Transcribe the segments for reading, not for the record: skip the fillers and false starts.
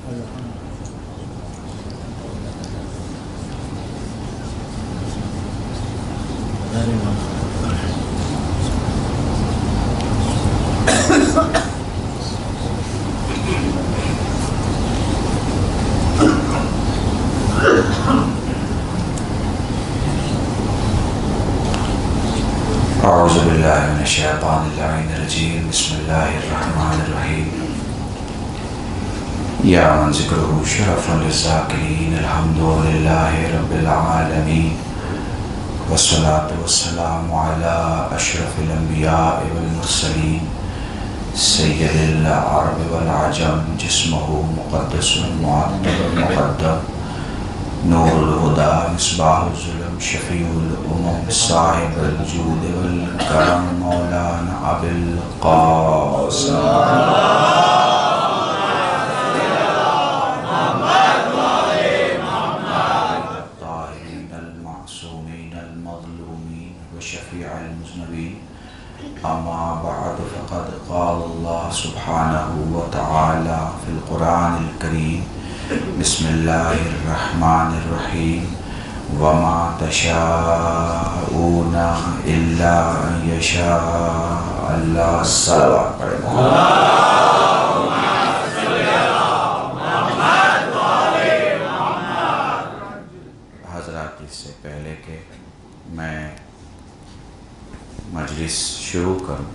اعوذ باللہ من الشیطان اللعین الرجیم بسم اللہ الرحمن الرحیم یا من ذکرہ شرف للذاکرین الحمدللہ رب العالمین والصلاة والسلام علی اشرف الانبیاء والمرسلین سید العرب والعجم جسمہ مقدس معطر مقدم نور الہدا مصباح الظلم شفیع الامم صاحب الجود والکرم مولانا ابی القاسم الطاہرین المعصومین المظلومین وشفیع المذنبین اما بعد فقد قال اللہ سبحانہ وتعالی فی القرآن الکریم بسم اللہ الرحمن الرحیم وما تشاءون الا ان یشاء اللہ صلوات پڑھیں حضرات اس سے پہلے کہ میں مجلس شروع کروں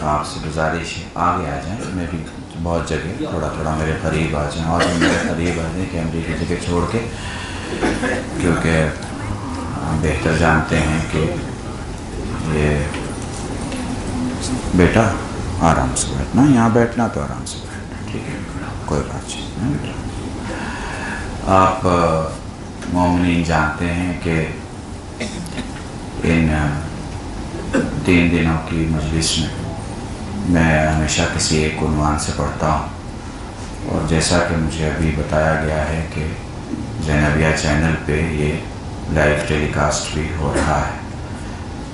آپ سے گزارش ہے آگے آ جائیں، میں بھی بہت جگہ تھوڑا تھوڑا میرے قریب آ جائیں اور میرے قریب آ جائیں کیمرے کی جگہ چھوڑ کے، کیونکہ ہم بہتر جانتے ہیں کہ یہ بیٹا آرام سے بیٹھنا، یہاں بیٹھنا تو آرام سے بیٹھنا، ٹھیک ہے کوئی بات نہیں بیٹا۔ آپ مومنین جانتے ہیں کہ ان 3 دنوں کی مجلس میں ہمیشہ کسی ایک عنوان سے پڑھتا ہوں، اور جیسا کہ مجھے ابھی بتایا گیا ہے کہ زینبیہ چینل پہ یہ لائیو ٹیلی کاسٹ بھی ہو رہا ہے،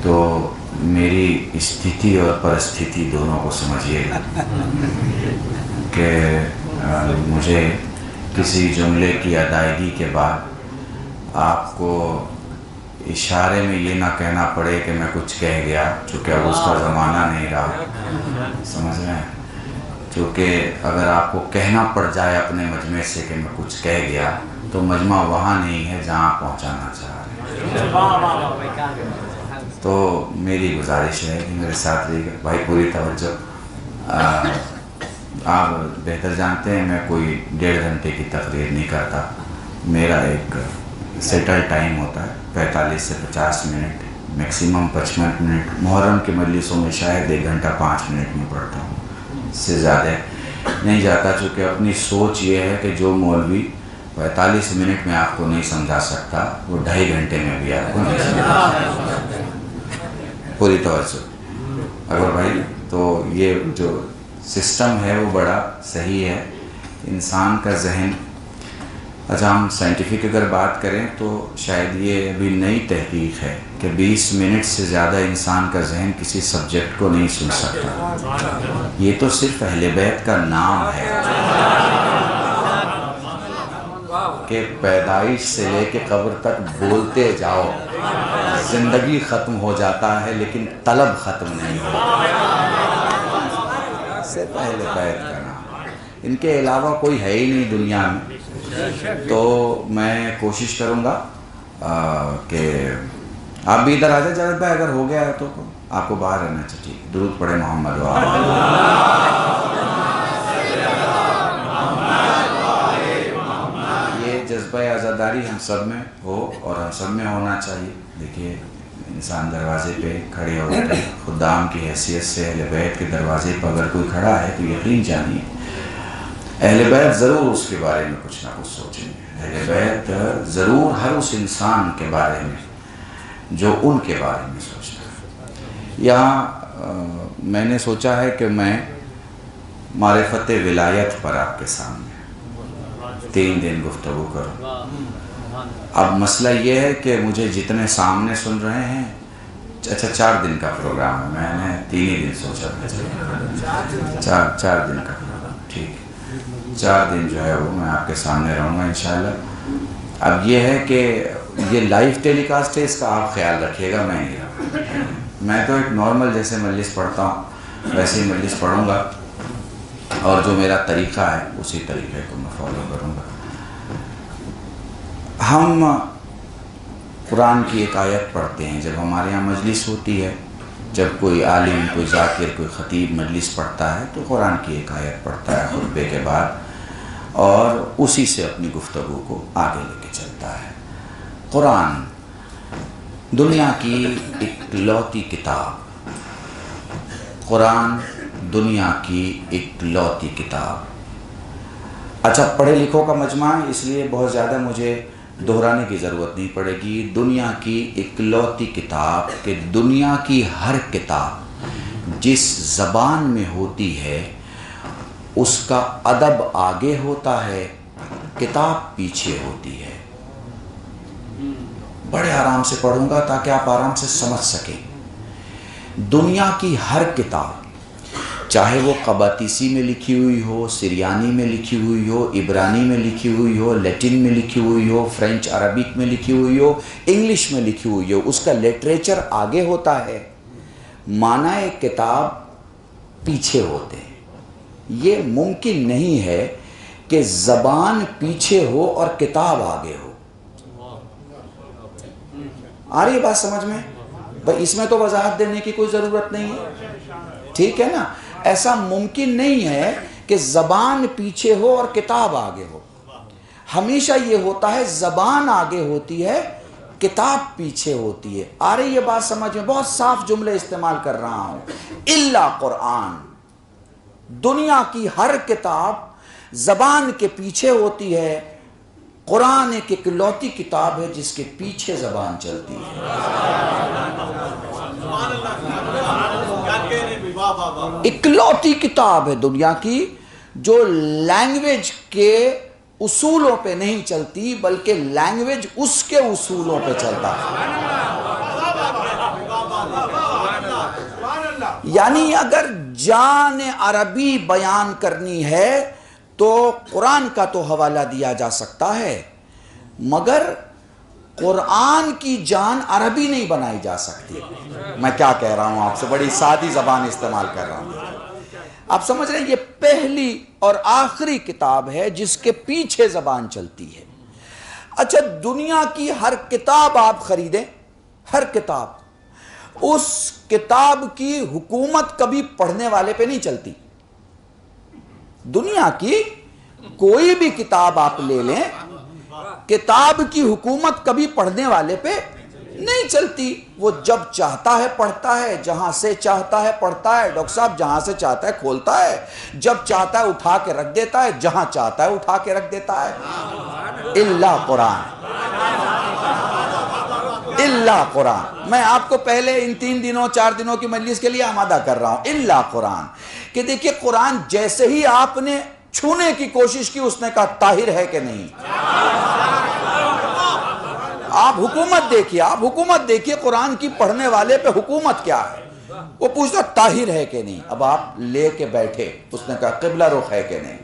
تو میری استھتی اور پرستھتی دونوں کو سمجھیے گا کہ مجھے کسی جملے کی ادائیگی کے بعد آپ کو اشارے میں یہ نہ کہنا پڑے کہ میں کچھ کہہ گیا، چونکہ اب اس کا زمانہ نہیں رہا، سمجھ رہے ہیں؟ چونکہ اگر آپ کو کہنا پڑ جائے اپنے مجمع سے کہ میں کچھ کہہ گیا تو مجمع وہاں نہیں ہے جہاں پہنچانا چاہ رہے ہیں۔ تو میری گزارش ہے کہ میرے ساتھ رہیے گا بھائی، پوری توجہ۔ آپ بہتر جانتے ہیں میں کوئی 1.5 گھنٹے کی تقریر نہیں کرتا، میرا ایک سیٹل ٹائم ہوتا ہے 45 سے 50 منٹ، میکسیمم 55 منٹ، محرم کے مجلسوں میں شاید 1 گھنٹہ 5 منٹ میں پڑھتا ہوں، اس سے زیادہ نہیں جاتا، چونکہ اپنی سوچ یہ ہے کہ جو مولوی 45 منٹ میں آپ کو نہیں سمجھا سکتا وہ 2.5 گھنٹے میں بھی آپ کو نہیں سمجھا سکتا۔ پوری توجہ اگر بھائی، تو یہ جو سسٹم ہے وہ بڑا صحیح ہے، انسان کا ذہن، اچھا ہم سائنٹیفک اگر بات کریں تو شاید یہ ابھی نئی تحقیق ہے کہ 20 منٹ سے زیادہ انسان کا ذہن کسی سبجیکٹ کو نہیں سن سکتا، یہ تو صرف اہل بیت کا نام ہے کہ پیدائش سے لے کے قبر تک بولتے جاؤ، زندگی ختم ہو جاتا ہے لیکن طلب ختم نہیں ہوتا، صرف اہل بیت کا نام، ان کے علاوہ کوئی ہے ہی نہیں دنیا میں۔ تو میں کوشش کروں گا کہ آپ بھی ادھر آ جائیں جاوید بھائی، اگر ہو گیا ہے تو آپ کو باہر رہنا چاہیے، درود پڑھیں محمد و آل یہ جذبہ عزاداری ہم سب میں ہو اور ہم سب میں ہونا چاہیے۔ دیکھیے انسان دروازے پہ کھڑے ہو گئے، خدام کی حیثیت سے اہل بیت کے دروازے پر اگر کوئی کھڑا ہے تو یقین جانیے اہل بیت ضرور اس کے بارے میں کچھ نہ کچھ سوچیں گے، اہل بیت ضرور ہر اس انسان کے بارے میں جو ان کے بارے میں سوچتا ہے۔ یہاں میں نے سوچا ہے کہ میں معرفت ولایت پر آپ کے سامنے 3 دن گفتگو کروں۔ اب مسئلہ یہ ہے کہ مجھے جتنے سامنے سن رہے ہیں، اچھا 4 دن کا پروگرام ہے، میں نے 3 ہی دن سوچا تھا، 4 دن کا پروگرام، ٹھیک ہے۔ 4 دن جو ہے وہ میں آپ کے سامنے رہوں گا انشاءاللہ۔ اب یہ ہے کہ یہ لائیو ٹیلی کاسٹ ہے، اس کا آپ خیال رکھیے گا، میں نہیں رہا۔ میں تو ایک نارمل جیسے مجلس پڑھتا ہوں ویسے ہی مجلس پڑھوں گا، اور جو میرا طریقہ ہے اسی طریقے کو میں فالو کروں گا۔ ہم قرآن کی ایک آیت پڑھتے ہیں جب ہمارے یہاں مجلس ہوتی ہے، جب کوئی عالم، کوئی ذاکر، کوئی خطیب مجلس پڑھتا ہے تو قرآن کی ایک آیت پڑھتا ہے خطبے کے بعد، اور اسی سے اپنی گفتگو کو آگے لے کے چلتا ہے۔ قرآن دنیا کی اکلوتی کتاب، قرآن دنیا کی اکلوتی کتاب۔ اچھا، پڑھے لکھوں کا مجمع ہے، اس لیے بہت زیادہ مجھے دہرانے کی ضرورت نہیں پڑے گی۔ دنیا کی اکلوتی کتاب کہ دنیا کی ہر کتاب جس زبان میں ہوتی ہے اس کا ادب آگے ہوتا ہے، کتاب پیچھے ہوتی ہے۔ بڑے آرام سے پڑھوں گا تاکہ آپ آرام سے سمجھ سکیں۔ دنیا کی ہر کتاب، چاہے وہ قباطیسی میں لکھی ہوئی ہو، سریانی میں لکھی ہوئی ہو، عبرانی میں لکھی ہوئی ہو، لیٹن میں لکھی ہوئی ہو، فرینچ عربک میں لکھی ہوئی ہو، انگلش میں لکھی ہوئی ہو، اس کا لٹریچر آگے ہوتا ہے، معنی کتاب پیچھے ہوتے ہیں۔ یہ ممکن نہیں ہے کہ زبان پیچھے ہو اور کتاب آگے ہو۔ آ رہی ہے بات سمجھ میں؟ بھائی اس میں تو وضاحت دینے کی کوئی ضرورت نہیں ہے، ٹھیک ہے نا؟ ایسا ممکن نہیں ہے کہ زبان پیچھے ہو اور کتاب آگے ہو۔ ہمیشہ یہ ہوتا ہے زبان آگے ہوتی ہے، کتاب پیچھے ہوتی ہے۔ آ رہی ہے بات سمجھ میں؟ بہت صاف جملے استعمال کر رہا ہوں۔ الا قرآن، دنیا کی ہر کتاب زبان کے پیچھے ہوتی ہے، قرآن ایک اکلوتی کتاب ہے جس کے پیچھے زبان چلتی ہے۔ اکلوتی کتاب ہے دنیا کی جو لینگویج کے اصولوں پہ نہیں چلتی بلکہ لینگویج اس کے اصولوں پہ چلتا ہے۔ یعنی اگر جان عربی بیان کرنی ہے تو قرآن کا تو حوالہ دیا جا سکتا ہے، مگر قرآن کی جان عربی نہیں بنائی جا سکتی۔ میں کیا کہہ رہا ہوں آپ سے، بڑی سادی زبان استعمال کر رہا ہوں۔ آپ سمجھ رہے ہیں یہ پہلی اور آخری کتاب ہے جس کے پیچھے زبان چلتی ہے۔ اچھا، دنیا کی ہر کتاب آپ خریدیں، ہر کتاب، اس کتاب کی حکومت کبھی پڑھنے والے پہ نہیں چلتی۔ دنیا کی کوئی بھی کتاب آپ لے لیں، کتاب کی حکومت کبھی پڑھنے والے پہ نہیں چلتی۔ وہ جب چاہتا ہے پڑھتا ہے، جہاں سے چاہتا ہے پڑھتا ہے، ڈاکٹر صاحب جہاں سے چاہتا ہے کھولتا ہے، جب چاہتا ہے اٹھا کے رکھ دیتا ہے، جہاں چاہتا ہے اٹھا کے رکھ دیتا ہے۔ الا قرآن، الا قرآن۔ میں آپ کو پہلے ان 3 دنوں 4 دنوں کی مجلس کے لیے آمادہ کر رہا ہوں۔ الا قرآن کہ دیکھیے قرآن جیسے ہی آپ نے چھونے کی کوشش کی اس نے کہا طاہر ہے کہ نہیں۔ آپ حکومت دیکھیے، آپ حکومت دیکھیے، قرآن کی پڑھنے والے پہ حکومت کیا ہے۔ وہ پوچھتا طاہر ہے کہ نہیں، اب آپ لے کے بیٹھے، اس نے کہا قبلہ رخ ہے کہ نہیں،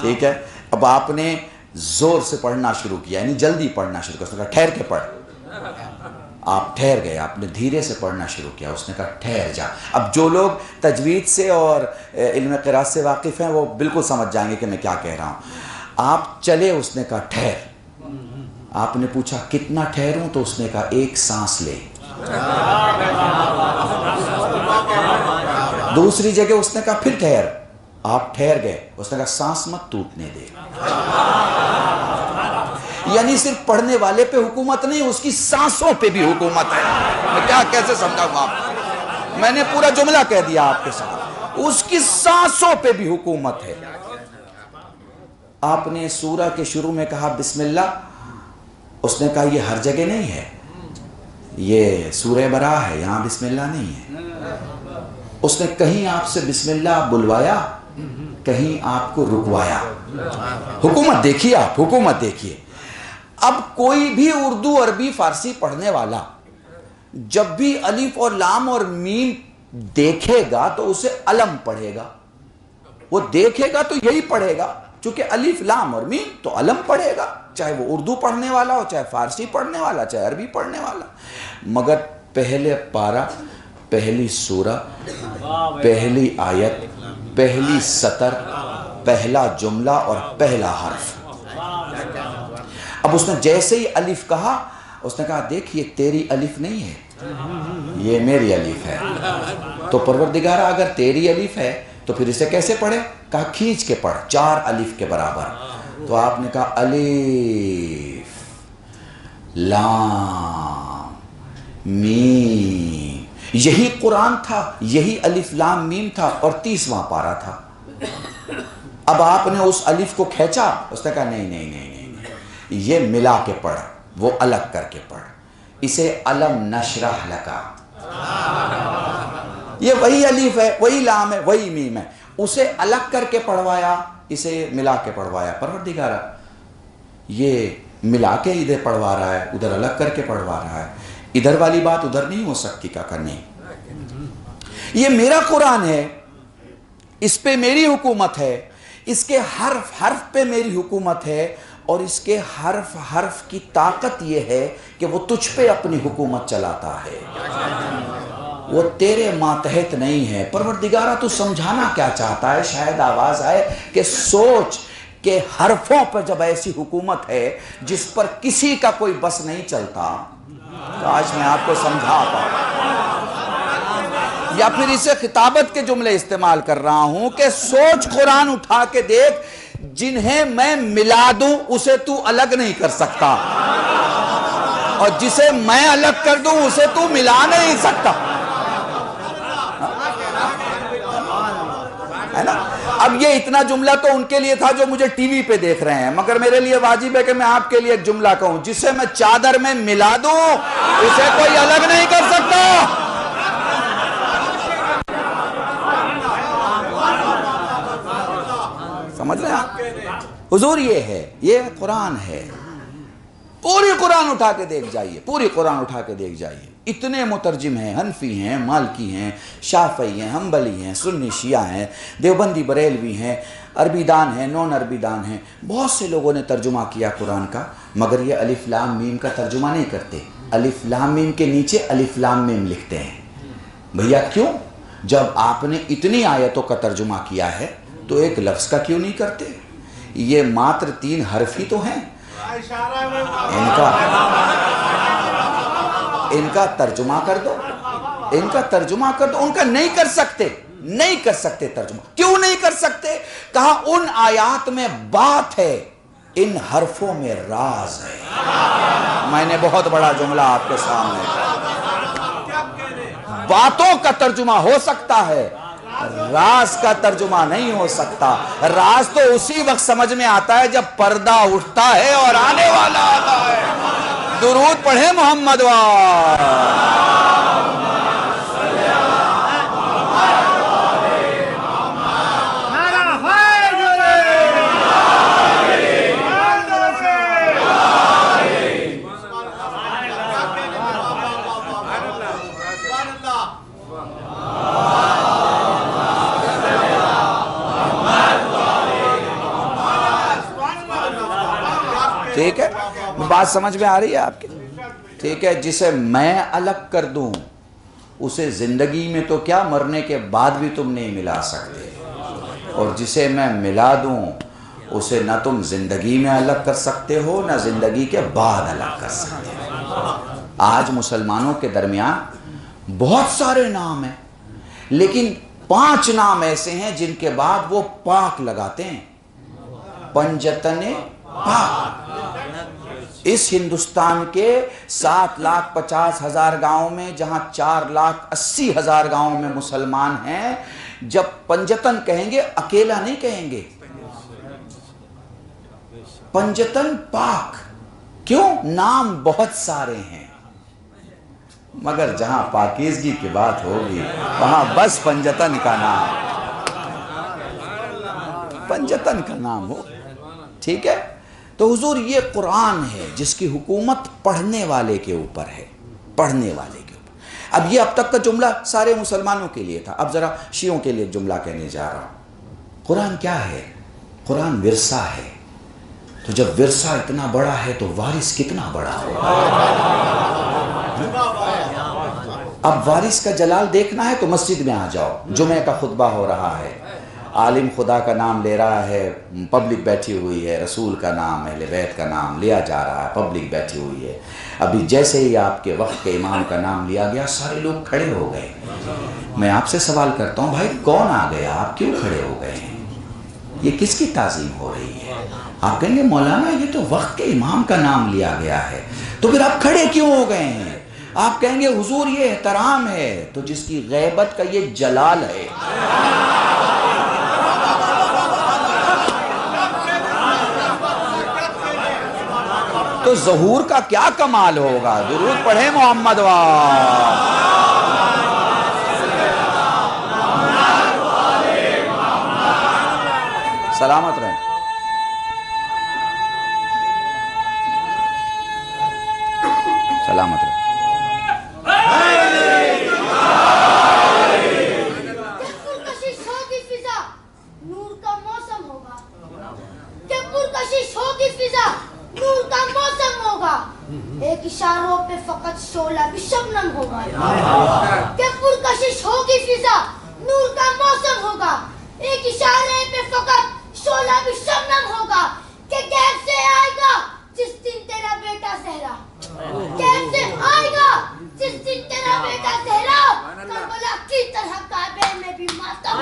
ٹھیک ہے۔ اب آپ نے زور سے پڑھنا شروع کیا، یعنی جلدی پڑھنا شروع کیا، اس نے کہا ٹھہر کے پڑھ۔ آپ ٹھہر گئے، آپ نے دھیرے سے پڑھنا شروع کیا، اس نے کہا ٹھہر جا۔ اب جو لوگ تجوید سے اور علم قراءت سے واقف ہیں وہ بالکل سمجھ جائیں گے کہ میں کیا کہہ رہا ہوں۔ آپ چلے، اس نے کہا ٹھہر۔ آپ نے پوچھا کتنا ٹھہروں، تو اس نے کہا 1 سانس لے۔ دوسری جگہ اس نے کہا پھر ٹھہر۔ آپ ٹھہر گئے، اس نے کہا سانس مت ٹوٹنے دے۔ یعنی صرف پڑھنے والے پہ حکومت نہیں، اس کی سانسوں پہ بھی حکومت ہے۔ میں کیا کیسے سمجھاؤں آپ، میں نے پورا جملہ کہہ دیا آپ کے ساتھ، اس کی سانسوں پہ بھی حکومت ہے۔ آپ نے سورہ کے شروع میں کہا بسم اللہ، اس نے کہا یہ ہر جگہ نہیں ہے، یہ سورہ براء ہے، یہاں بسم اللہ نہیں ہے۔ اس نے کہیں آپ سے بسم اللہ بلوایا، کہیں آپ کو رکوایا۔ حکومت دیکھیے، آپ حکومت دیکھیے۔ اب کوئی بھی اردو، عربی، فارسی پڑھنے والا جب بھی الف اور لام اور میم دیکھے گا تو اسے علم پڑھے گا۔ وہ دیکھے گا تو یہی پڑھے گا، چونکہ الف لام اور میم تو علم پڑھے گا، چاہے وہ اردو پڑھنے والا ہو، چاہے فارسی پڑھنے والا، چاہے عربی پڑھنے والا۔ مگر پہلے پارہ، پہلی سورہ، پہلی آیت، پہلی سطر، پہلا جملہ اور پہلا حرف۔ اب اس نے جیسے ہی الف کہا، اس نے کہا دیکھ یہ تیری الف نہیں ہے، یہ میری الف ہے۔ تو پروردگارہ اگر تیری الف ہے تو پھر اسے کیسے پڑھے؟ کہا کھینچ کے پڑھ، 4 الف کے برابر۔ تو آپ نے کہا الف لام میم، یہی قرآن تھا، یہی الف لام میم تھا، اور 30واں پارہ تھا۔ اب آپ نے اس الف کو کھینچا، اس نے کہا نہیں نہیں نہیں نہیں، یہ ملا کے پڑھ، وہ الگ کر کے پڑھ، اسے علم نشرح لکا، یہ وہی الف ہے، وہی لام ہے، وہی میم ہے، اسے الگ کر کے پڑھوایا، اسے ملا کے پڑھوایا۔ پروردگارہ یہ ملا کے ادھر پڑھوا رہا ہے، ادھر الگ کر کے پڑھوا رہا ہے، ادھر والی بات ادھر نہیں ہو سکتی۔ کا کرنی، یہ میرا قرآن ہے، اس پہ میری حکومت ہے، اس کے حرف حرف پہ میری حکومت ہے، اور اس کے حرف حرف کی طاقت یہ ہے کہ وہ تجھ پہ اپنی حکومت چلاتا ہے، وہ تیرے ماتحت نہیں ہے۔ پروردگارہ تو سمجھانا کیا چاہتا ہے؟ شاید آواز آئے کہ سوچ کہ حرفوں پر جب ایسی حکومت ہے جس پر کسی کا کوئی بس نہیں چلتا، تو آج میں آپ کو سمجھا پاؤں، یا پھر اسے خطابت کے جملے استعمال کر رہا ہوں کہ سوچ قرآن اٹھا کے دیکھ، جنہیں میں ملا دوں اسے تو الگ نہیں کر سکتا، اور جسے میں الگ کر دوں اسے تو ملا نہیں سکتا، ہے نا؟ اب یہ اتنا جملہ تو ان کے لیے تھا جو مجھے ٹی وی پہ دیکھ رہے ہیں، مگر میرے لیے واجب ہے کہ میں آپ کے لیے ایک جملہ کہوں، جسے میں چادر میں ملا دوں اسے کوئی الگ نہیں کر سکتا۔ سمجھ رہے ہیں؟ حضور یہ ہے، یہ قرآن ہے۔ پوری قرآن اٹھا کے دیکھ جائیے، پوری قرآن اٹھا کے دیکھ جائیے، اتنے مترجم ہیں، حنفی ہیں، مالکی ہیں، شافعی ہیں، حنبلی ہیں، سنی شیعہ ہیں، دیوبندی بریلوی ہیں، عربی دان ہیں، نون عربی دان ہیں، بہت سے لوگوں نے ترجمہ کیا قرآن کا، مگر یہ الف لام میم کا ترجمہ نہیں کرتے، الف لام میم کے نیچے الف لام میم لکھتے ہیں۔ بھیا کیوں؟ جب آپ نے اتنی آیتوں کا ترجمہ کیا ہے تو ایک لفظ کا کیوں نہیں کرتے؟ یہ ماتر 3 حرف ہی تو ہیں، ان کا ترجمہ کر دو، ان کا ترجمہ کر دو۔ ان کا نہیں کر سکتے، نہیں کر سکتے ترجمہ۔ کیوں نہیں کر سکتے؟ کہا ان آیات میں بات ہے، ان حرفوں میں راز ہے۔ میں نے بہت بڑا جملہ آپ کے سامنے کہا، باتوں کا ترجمہ ہو سکتا ہے، راز کا ترجمہ نہیں ہو سکتا۔ راز تو اسی وقت سمجھ میں آتا ہے جب پردہ اٹھتا ہے اور آنے والا آتا ہے۔ درود پڑھیں محمد ٹھیک ہے؟ بات سمجھ میں آ رہی ہے آپ کی؟ ٹھیک ہے، جسے میں الگ کر دوں اسے زندگی میں تو کیا مرنے کے بعد بھی تم نہیں ملا سکتے، اور جسے میں ملا دوں اسے نہ تم زندگی میں الگ کر سکتے ہو نہ زندگی کے بعد الگ کر سکتے ہو۔ آج مسلمانوں کے درمیان بہت سارے نام ہیں، لیکن 5 نام ایسے ہیں جن کے بعد وہ پاک لگاتے ہیں۔ پنجتن پاک۔ اس ہندوستان کے 7,50,000 گاؤں میں، جہاں 4,80,000 گاؤں میں مسلمان ہیں، جب پنجتن کہیں گے اکیلا نہیں کہیں گے، پنجتن پاک۔ کیوں؟ نام بہت سارے ہیں، مگر جہاں پاکیزگی کی بات ہوگی وہاں بس پنجتن کا نام، پنجتن کا نام ہو۔ ٹھیک ہے؟ تو حضور یہ قرآن ہے جس کی حکومت پڑھنے والے کے اوپر ہے، پڑھنے والے کے اوپر۔ اب یہ اب تک کا جملہ سارے مسلمانوں کے لیے تھا، اب ذرا شیعوں کے لیے جملہ کہنے جا رہا ہوں۔ قرآن کیا ہے؟ قرآن ورثہ ہے، تو جب ورثہ اتنا بڑا ہے تو وارث کتنا بڑا ہوگا؟ اب وارث کا جلال دیکھنا ہے تو مسجد میں آ جاؤ، جمعہ کا خطبہ ہو رہا ہے، عالم خدا کا نام لے رہا ہے، پبلک بیٹھی ہوئی ہے، رسول کا نام، اہل بیت کا نام لیا جا رہا ہے، پبلک بیٹھی ہوئی ہے۔ ابھی جیسے ہی آپ کے وقت کے امام کا نام لیا گیا سارے لوگ کھڑے ہو گئے۔ میں آپ سے سوال کرتا ہوں، بھائی کون آ گیا؟ آپ کیوں کھڑے ہو گئے ہیں؟ یہ کس کی تعظیم ہو رہی ہے؟ آپ کہیں گے مولانا یہ تو وقت کے امام کا نام لیا گیا ہے، تو پھر آپ کھڑے کیوں ہو گئے ہیں؟ آپ کہیں گے حضور یہ احترام ہے، تو جس کی غیبت کا یہ جلال ہے۔ تو ظہور کا کیا کمال ہوگا؟ درود پڑھیں محمد سلامت رہیں۔ سلامت رہیں۔ پرکشش ہوگی فضا، نور کا موسم ہوگا۔ جب پرکشش ہوگی فضا، نور کا موسم ہوگا۔ ایک اشاروں پہ فقط شعلہ بھی شبنم ہوگا۔ جب پرکشش ہوگی فضا، نور کا موسم ہوگا۔ ایک اشارے پہ فقط شعلہ بھی شبنم ہوگا۔ کہ کیسے آئے گا جس دن تیرا بیٹا زہرا، کیسے آئے گا جس دن تیرا بیٹا زہرا کربلا کی طرح کعبے میں بھی ماتم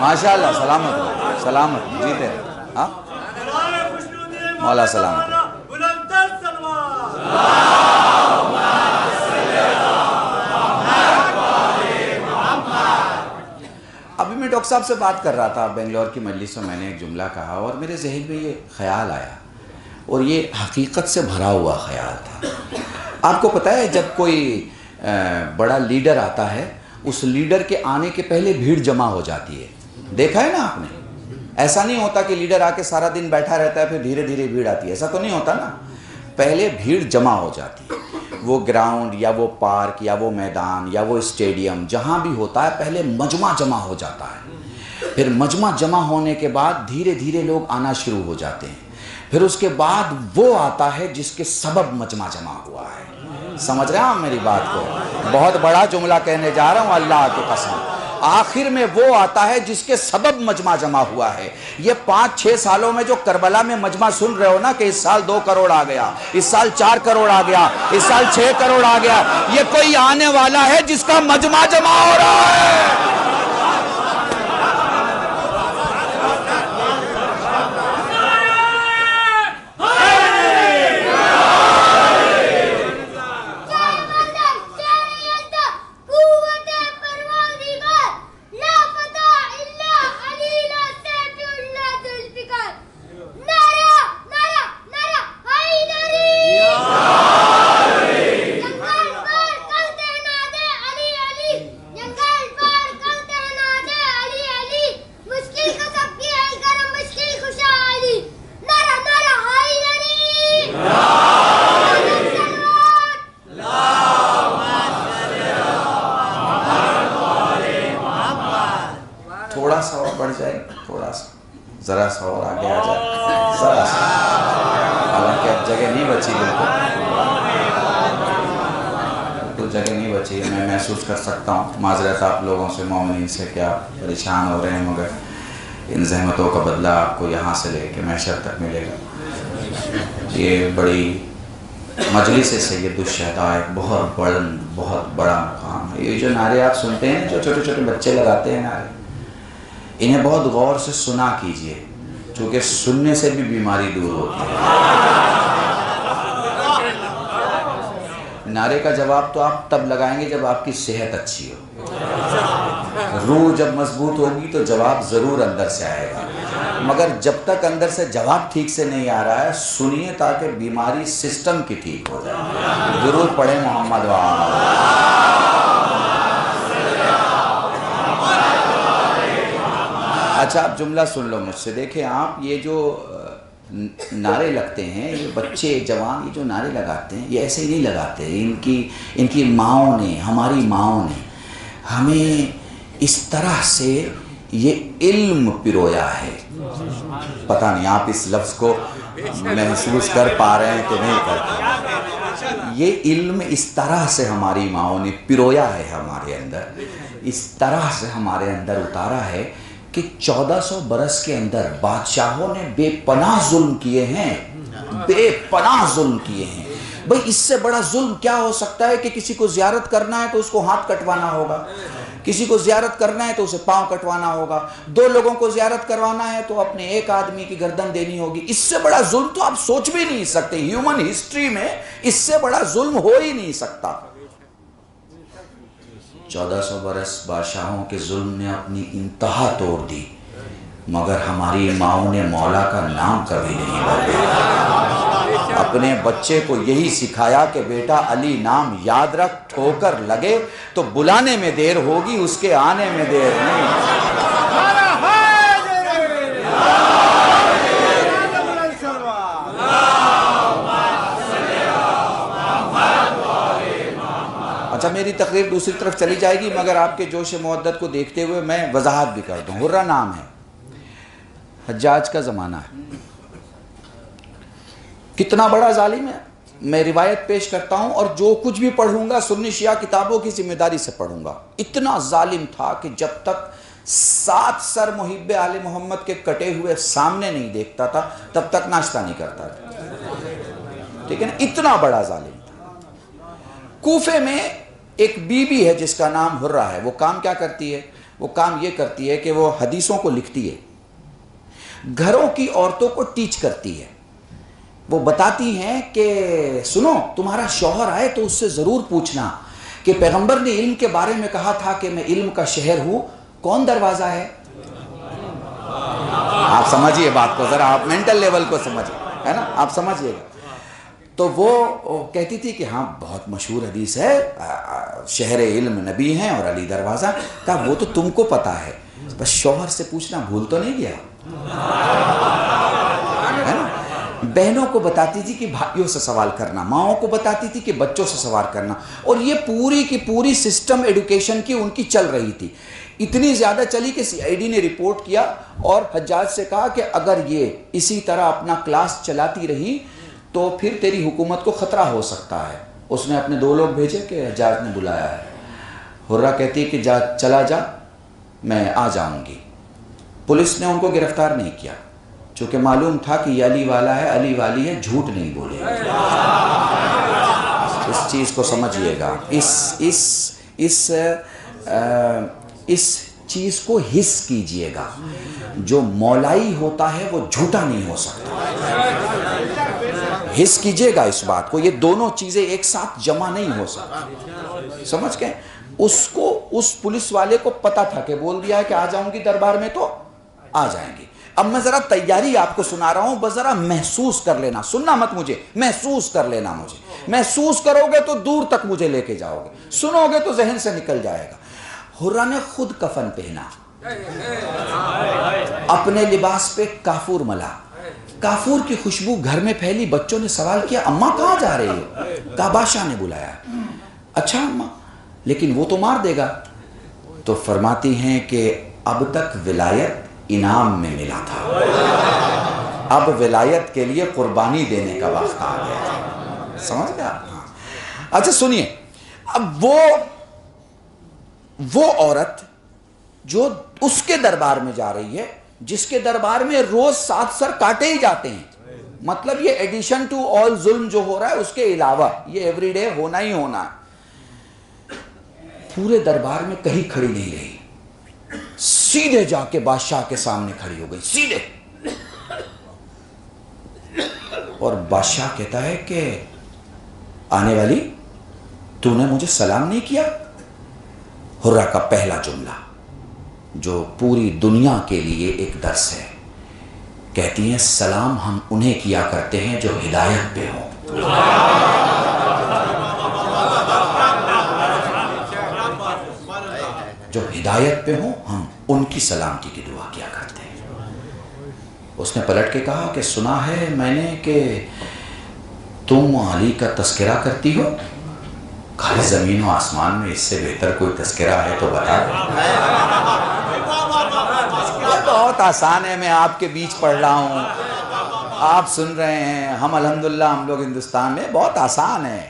ماشاءاللہ۔ سلامت رہو، سلامت جیتے رہو۔ ہاں مولا سلامت رہو۔ ابھی میں ڈاکٹر صاحب سے بات کر رہا تھا بنگلور کی مجلس میں، میں نے ایک جملہ کہا اور میرے ذہن میں یہ خیال آیا، اور یہ حقیقت سے بھرا ہوا خیال تھا۔ آپ کو پتہ ہے جب کوئی بڑا لیڈر آتا ہے، اس لیڈر کے آنے کے پہلے بھیڑ جمع ہو جاتی ہے، دیکھا ہے نا آپ نے؟ ایسا نہیں ہوتا کہ لیڈر آ کے سارا دن بیٹھا رہتا ہے پھر دھیرے دھیرے بھیڑ آتی ہے، ایسا تو نہیں ہوتا نا۔ پہلے بھیڑ جمع ہو جاتی ہے، وہ گراؤنڈ یا وہ پارک یا وہ میدان یا وہ اسٹیڈیم جہاں بھی ہوتا ہے پہلے مجمع جمع ہو جاتا ہے، پھر مجمع جمع ہونے کے بعد دھیرے دھیرے لوگ آنا شروع ہو جاتے ہیں، پھر اس کے بعد وہ آتا ہے جس کے سبب مجمع جمع ہوا ہے۔ سمجھ رہے ہیں آپ میری بات کو؟ بہت بڑا جملہ کہنے جا رہا ہوں اللہ کی قسم۔ آخر میں وہ آتا ہے جس کے سبب مجمع جمع ہوا ہے۔ یہ 5-6 سالوں میں جو کربلا میں مجمع سن رہے ہو نا کہ اس سال 2 کروڑ آ گیا، اس سال 4 کروڑ آ گیا، اس سال 6 کروڑ آ گیا، یہ کوئی آنے والا ہے جس کا مجمع جمع ہو رہا ہے۔ ذرا سا اور آگے آ جائے، ذرا سا، حالانکہ اب جگہ نہیں بچی، بالکل جگہ نہیں بچی ہے۔ میں محسوس کر سکتا ہوں، معذرت آپ لوگوں سے، مومنین سے، کہ آپ پریشان ہو رہے ہیں، مگر ان زحمتوں کا بدلہ آپ کو یہاں سے لے کے محشر تک ملے گا۔ یہ بڑی مجلس سید الشہداء ایک بہت بڑا مقام ہے۔ یہ جو نعرے آپ سنتے ہیں، جو چھوٹے چھوٹے بچے لگاتے ہیں نعرے، انہیں بہت غور سے سنا کیجئے، چونکہ سننے سے بھی بیماری دور ہوتی ہے۔ نعرے کا جواب تو آپ تب لگائیں گے جب آپ کی صحت اچھی ہو، روح جب مضبوط ہوگی تو جواب ضرور اندر سے آئے گا، مگر جب تک اندر سے جواب ٹھیک سے نہیں آ رہا ہے سنیے تاکہ بیماری سسٹم کی ٹھیک ہو جائے۔ درود پڑھیں محمد اچھا آپ جملہ سن لو مجھ سے، دیکھیں آپ یہ جو نعرے لگتے ہیں، یہ بچے جوان یہ جو نعرے لگاتے ہیں یہ ایسے ہی نہیں لگاتے، ان کی ماؤں نے، ہماری ماؤں نے ہمیں اس طرح سے یہ علم پرویا ہے. پتہ نہیں آپ اس لفظ کو محسوس کر پا رہے ہیں کہ نہیں کرتے. یہ علم اس طرح سے ہماری ماؤں نے پرویا ہے ہمارے اندر، اس طرح سے ہمارے اندر اتارا ہے کہ 1400 برس کے اندر بادشاہوں نے بے پناہ ظلم کیے ہیں، بے پناہ ظلم کیے ہیں. بھئی اس سے بڑا ظلم کیا ہو سکتا ہے کہ کسی کو زیارت کرنا ہے تو اس کو ہاتھ کٹوانا ہوگا، کسی کو زیارت کرنا ہے تو اسے پاؤں کٹوانا ہوگا، 2 لوگوں کو زیارت کروانا ہے تو اپنے ایک آدمی کی گردن دینی ہوگی. اس سے بڑا ظلم تو آپ سوچ بھی نہیں سکتے، ہیومن ہسٹری میں اس سے بڑا ظلم ہو ہی نہیں سکتا. 1400 برس بادشاہوں کے ظلم نے اپنی انتہا توڑ دی، مگر ہماری ماؤں نے مولا کا نام کبھی نہیں بدلا. اپنے بچے کو یہی سکھایا کہ بیٹا علی نام یاد رکھ، ٹھوکر لگے تو بلانے میں دیر ہوگی، اس کے آنے میں دیر نہیں. اچھا میری تقریر دوسری طرف چلی جائے گی، مگر آپ کے جوش مودت کو دیکھتے ہوئے میں وضاحت بھی کر دوں. حرہ نام ہے، حجاج کا زمانہ ہے. کتنا بڑا ظالم ہے. میں روایت پیش کرتا ہوں اور جو کچھ بھی پڑھوں گا سنی شیعہ کتابوں کی ذمہ داری سے پڑھوں گا. اتنا ظالم تھا کہ جب تک 7 سر محب آل محمد کے کٹے ہوئے سامنے نہیں دیکھتا تھا تب تک ناشتہ نہیں کرتا تھا. ٹھیک ہے نا، اتنا بڑا ظالم تھا. کوفے میں ایک بی بی ہے جس کا نام حرہ ہے. وہ کام کیا کرتی ہے؟ وہ کام یہ کرتی ہے کہ وہ حدیثوں کو لکھتی ہے، گھروں کی عورتوں کو ٹیچ کرتی ہے. وہ بتاتی ہیں کہ سنو تمہارا شوہر آئے تو اس سے ضرور پوچھنا کہ پیغمبر نے علم کے بارے میں کہا تھا کہ میں علم کا شہر ہوں، کون دروازہ ہے؟ آپ سمجھئے بات کو ذرا، آپ مینٹل لیول کو سمجھئے، ہے نا، آپ سمجھئے گا. تو وہ کہتی تھی کہ ہاں بہت مشہور حدیث ہے، شہر علم نبی ہیں اور علی دروازہ. کہا وہ تو تم کو پتا ہے، بس شوہر سے پوچھنا بھول تو نہیں گیا. ہے نا. بہنوں کو بتاتی تھی کہ بھائیوں سے سوال کرنا، ماؤں کو بتاتی تھی کہ بچوں سے سوال کرنا. اور یہ پوری کی پوری سسٹم ایڈوکیشن کی ان کی چل رہی تھی. اتنی زیادہ چلی کہ سی آئی ڈی نے رپورٹ کیا اور حجاج سے کہا کہ اگر یہ اسی طرح اپنا کلاس چلاتی رہی تو پھر تیری حکومت کو خطرہ ہو سکتا ہے. اس نے اپنے 2 لوگ بھیجے کہ حجاج نے بلایا ہے. حرہ کہتی کہ جا چلا جا، میں آ جاؤں گی. پولیس نے ان کو گرفتار نہیں کیا چونکہ معلوم تھا کہ یہ علی والا ہے، علی والی ہے، جھوٹ نہیں بولے. اس چیز کو سمجھیے گا، اس چیز کو حس کیجئے گا. جو مولائی ہوتا ہے وہ جھوٹا نہیں ہو سکتا. حس کیجئے گا اس بات کو، یہ دونوں چیزیں ایک ساتھ جمع نہیں ہو سکتی. سمجھ گئے؟ اس پولیس والے کو پتا تھا کہ بول دیا ہے کہ آ جاؤں گی دربار میں تو آ جائیں گی. اب میں ذرا تیاری آپ کو سنا رہا ہوں، بس ذرا محسوس کر لینا، سننا مت مجھے، محسوس کر لینا مجھے. محسوس کرو گے تو دور تک مجھے لے کے جاؤ گے، سنو گے تو ذہن سے نکل جائے گا. حرہ نے خود کفن پہنا، اپنے لباس پہ کافور ملا، کافور کی خوشبو گھر میں پھیلی. بچوں نے سوال کیا اماں کہاں جا رہی ہو؟ کہا بادشاہ نے بلایا. اچھا اماں، لیکن وہ تو مار دے گا. تو فرماتی ہیں کہ اب تک ولایت انعام میں ملا تھا، اب ولایت کے لیے قربانی دینے کا وقت آ گیا. سمجھ گیا؟ اچھا سنیے، اب وہ عورت جو اس کے دربار میں جا رہی ہے، جس کے دربار میں روز 7 سر کاٹے ہی جاتے ہیں، مطلب یہ ایڈیشن ٹو آل ظلم جو ہو رہا ہے اس کے علاوہ یہ ایوری ڈے ہونا ہی ہونا ہے. پورے دربار میں کہیں کھڑی نہیں رہی، سیدھے جا کے بادشاہ کے سامنے کھڑی ہو گئی، سیدھے. اور بادشاہ کہتا ہے کہ آنے والی تو نے مجھے سلام نہیں کیا. حرہ کا پہلا جملہ جو پوری دنیا کے لیے ایک درس ہے، کہتی ہیں سلام ہم انہیں کیا کرتے ہیں جو ہدایت پہ ہوں. جو ہدایت پہ ہوں ہم ان کی سلامتی کی دعا کیا کرتے ہیں. اس نے پلٹ کے کہا کہ سنا ہے میں نے کہ تم علی کا تذکرہ کرتی ہو. کہا زمین و آسمان میں اس سے بہتر کوئی تذکرہ ہے تو بتا. یہ بہت آسان ہے، میں آپ کے بیچ پڑھ رہا ہوں، آپ سن رہے ہیں، ہم الحمدللہ ہم لوگ ہندوستان میں، بہت آسان ہے.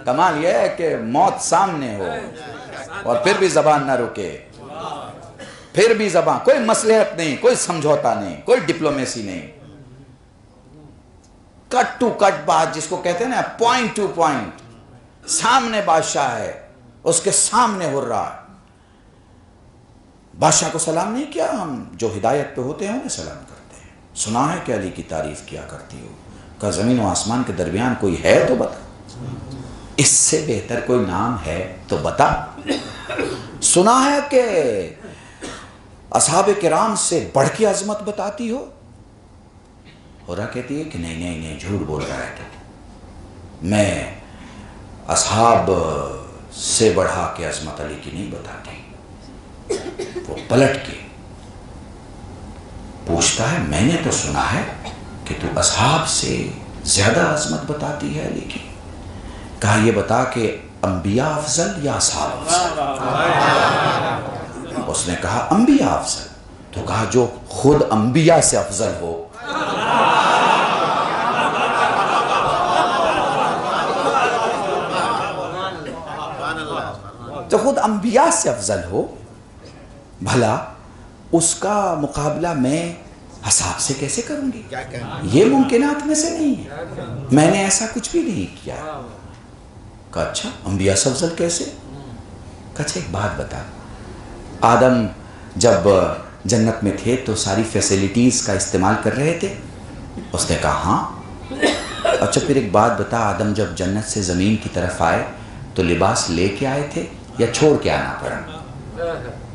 کمال یہ ہے کہ موت سامنے ہو اور پھر بھی زبان نہ رکے، پھر بھی زبان، کوئی مصلحت نہیں، کوئی سمجھوتا نہیں، کوئی ڈپلومیسی نہیں، کٹ ٹو کٹ بات جس کو کہتے ہیں نا، پوائنٹ ٹو پوائنٹ. سامنے بادشاہ ہے، اس کے سامنے ہو رہا ہے. بادشاہ کو سلام نہیں کیا، ہم جو ہدایت پہ ہوتے ہیں انہیں سلام کرتے ہیں. سنا ہے کہ علی کی تعریف کیا کرتی ہو. کہ زمین و آسمان کے درمیان کوئی ہے تو بتا، اس سے بہتر کوئی نام ہے تو بتا. سنا ہے کہ اصحاب کرام سے بڑھ کے عظمت بتاتی ہو. ہورا کہتی ہے کہ نہیں نہیں نہیں، جھوٹ بول رہا ہے. تو میں اصحاب سے بڑھا کے عظمت علی کی نہیں بتاتی. وہ پلٹ کے پوچھتا ہے میں نے تو سنا ہے کہ تو اصحاب سے زیادہ عظمت بتاتی ہے علی کی. کہا یہ بتا کہ انبیاء افضل یا اصحاب افضل؟ اس نے کہا انبیاء افضل. تو کہا جو خود انبیاء سے افضل ہو. جو خود انبیاء سے افضل ہو، بھلا اس کا مقابلہ میں اصحاب سے کیسے کروں گی؟ یہ ممکنات میں سے نہیں ہے، میں نے ایسا کچھ بھی نہیں کیا. کہا اچھا انبیاء سے افضل کیسے؟ کہا اچھا ایک بات بتا، آدم جب جنت میں تھے تو ساری فیسیلیٹیز کا استعمال کر رہے تھے؟ اس نے کہا ہاں. اچھا پھر ایک بات بتا، آدم جب جنت سے زمین کی طرف آئے تو لباس لے کے آئے تھے یا چھوڑ کے آنا پڑا؟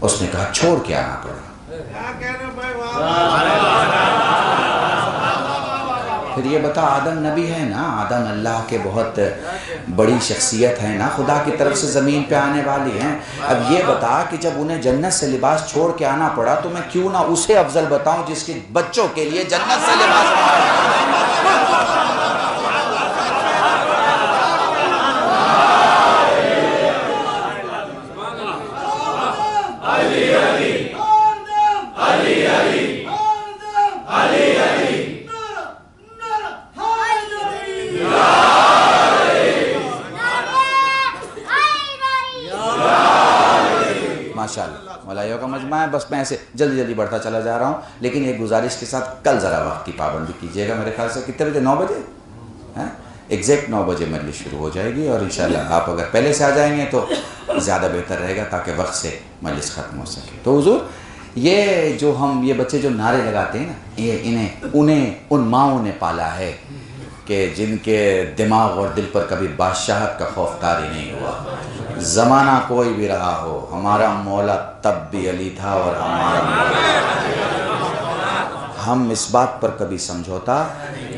اس نے کہا چھوڑ کے آنا پڑا. پھر یہ بتا آدم نبی ہے نا، آدم اللہ کے بہت بڑی شخصیت ہے نا، خدا کی طرف سے زمین پہ آنے والی ہیں. اب یہ بتا کہ جب انہیں جنت سے لباس چھوڑ کے آنا پڑا تو میں کیوں نہ اسے افضل بتاؤں جس کے بچوں کے لیے جنت سے لباس ملائیوں کا مجمع ہے. بس میں ایسے جلدی جلدی بڑھتا چلا جا رہا ہوں، لیکن ایک گزارش کے ساتھ کل ذرا وقت کی پابندی کیجیے گا. میرے خیال سے کتنے بجے؟ 9 بجے ایگزیکٹ 9 بجے مجلس شروع ہو جائے گی، اور انشاءاللہ آپ اگر پہلے سے آ جائیں گے تو زیادہ بہتر رہے گا تاکہ وقت سے مجلس ختم ہو سکے. تو حضور یہ جو ہم یہ بچے جو نعرے لگاتے ہیں نا، یہ انہیں ان ماؤں نے پالا ہے کہ جن کے دماغ اور دل پر کبھی بادشاہت کا خوف طاری نہیں ہوا. زمانہ کوئی بھی رہا ہو، ہمارا مولا تب بھی علی تھا اور ہمارا ہم اس بات پر کبھی سمجھوتا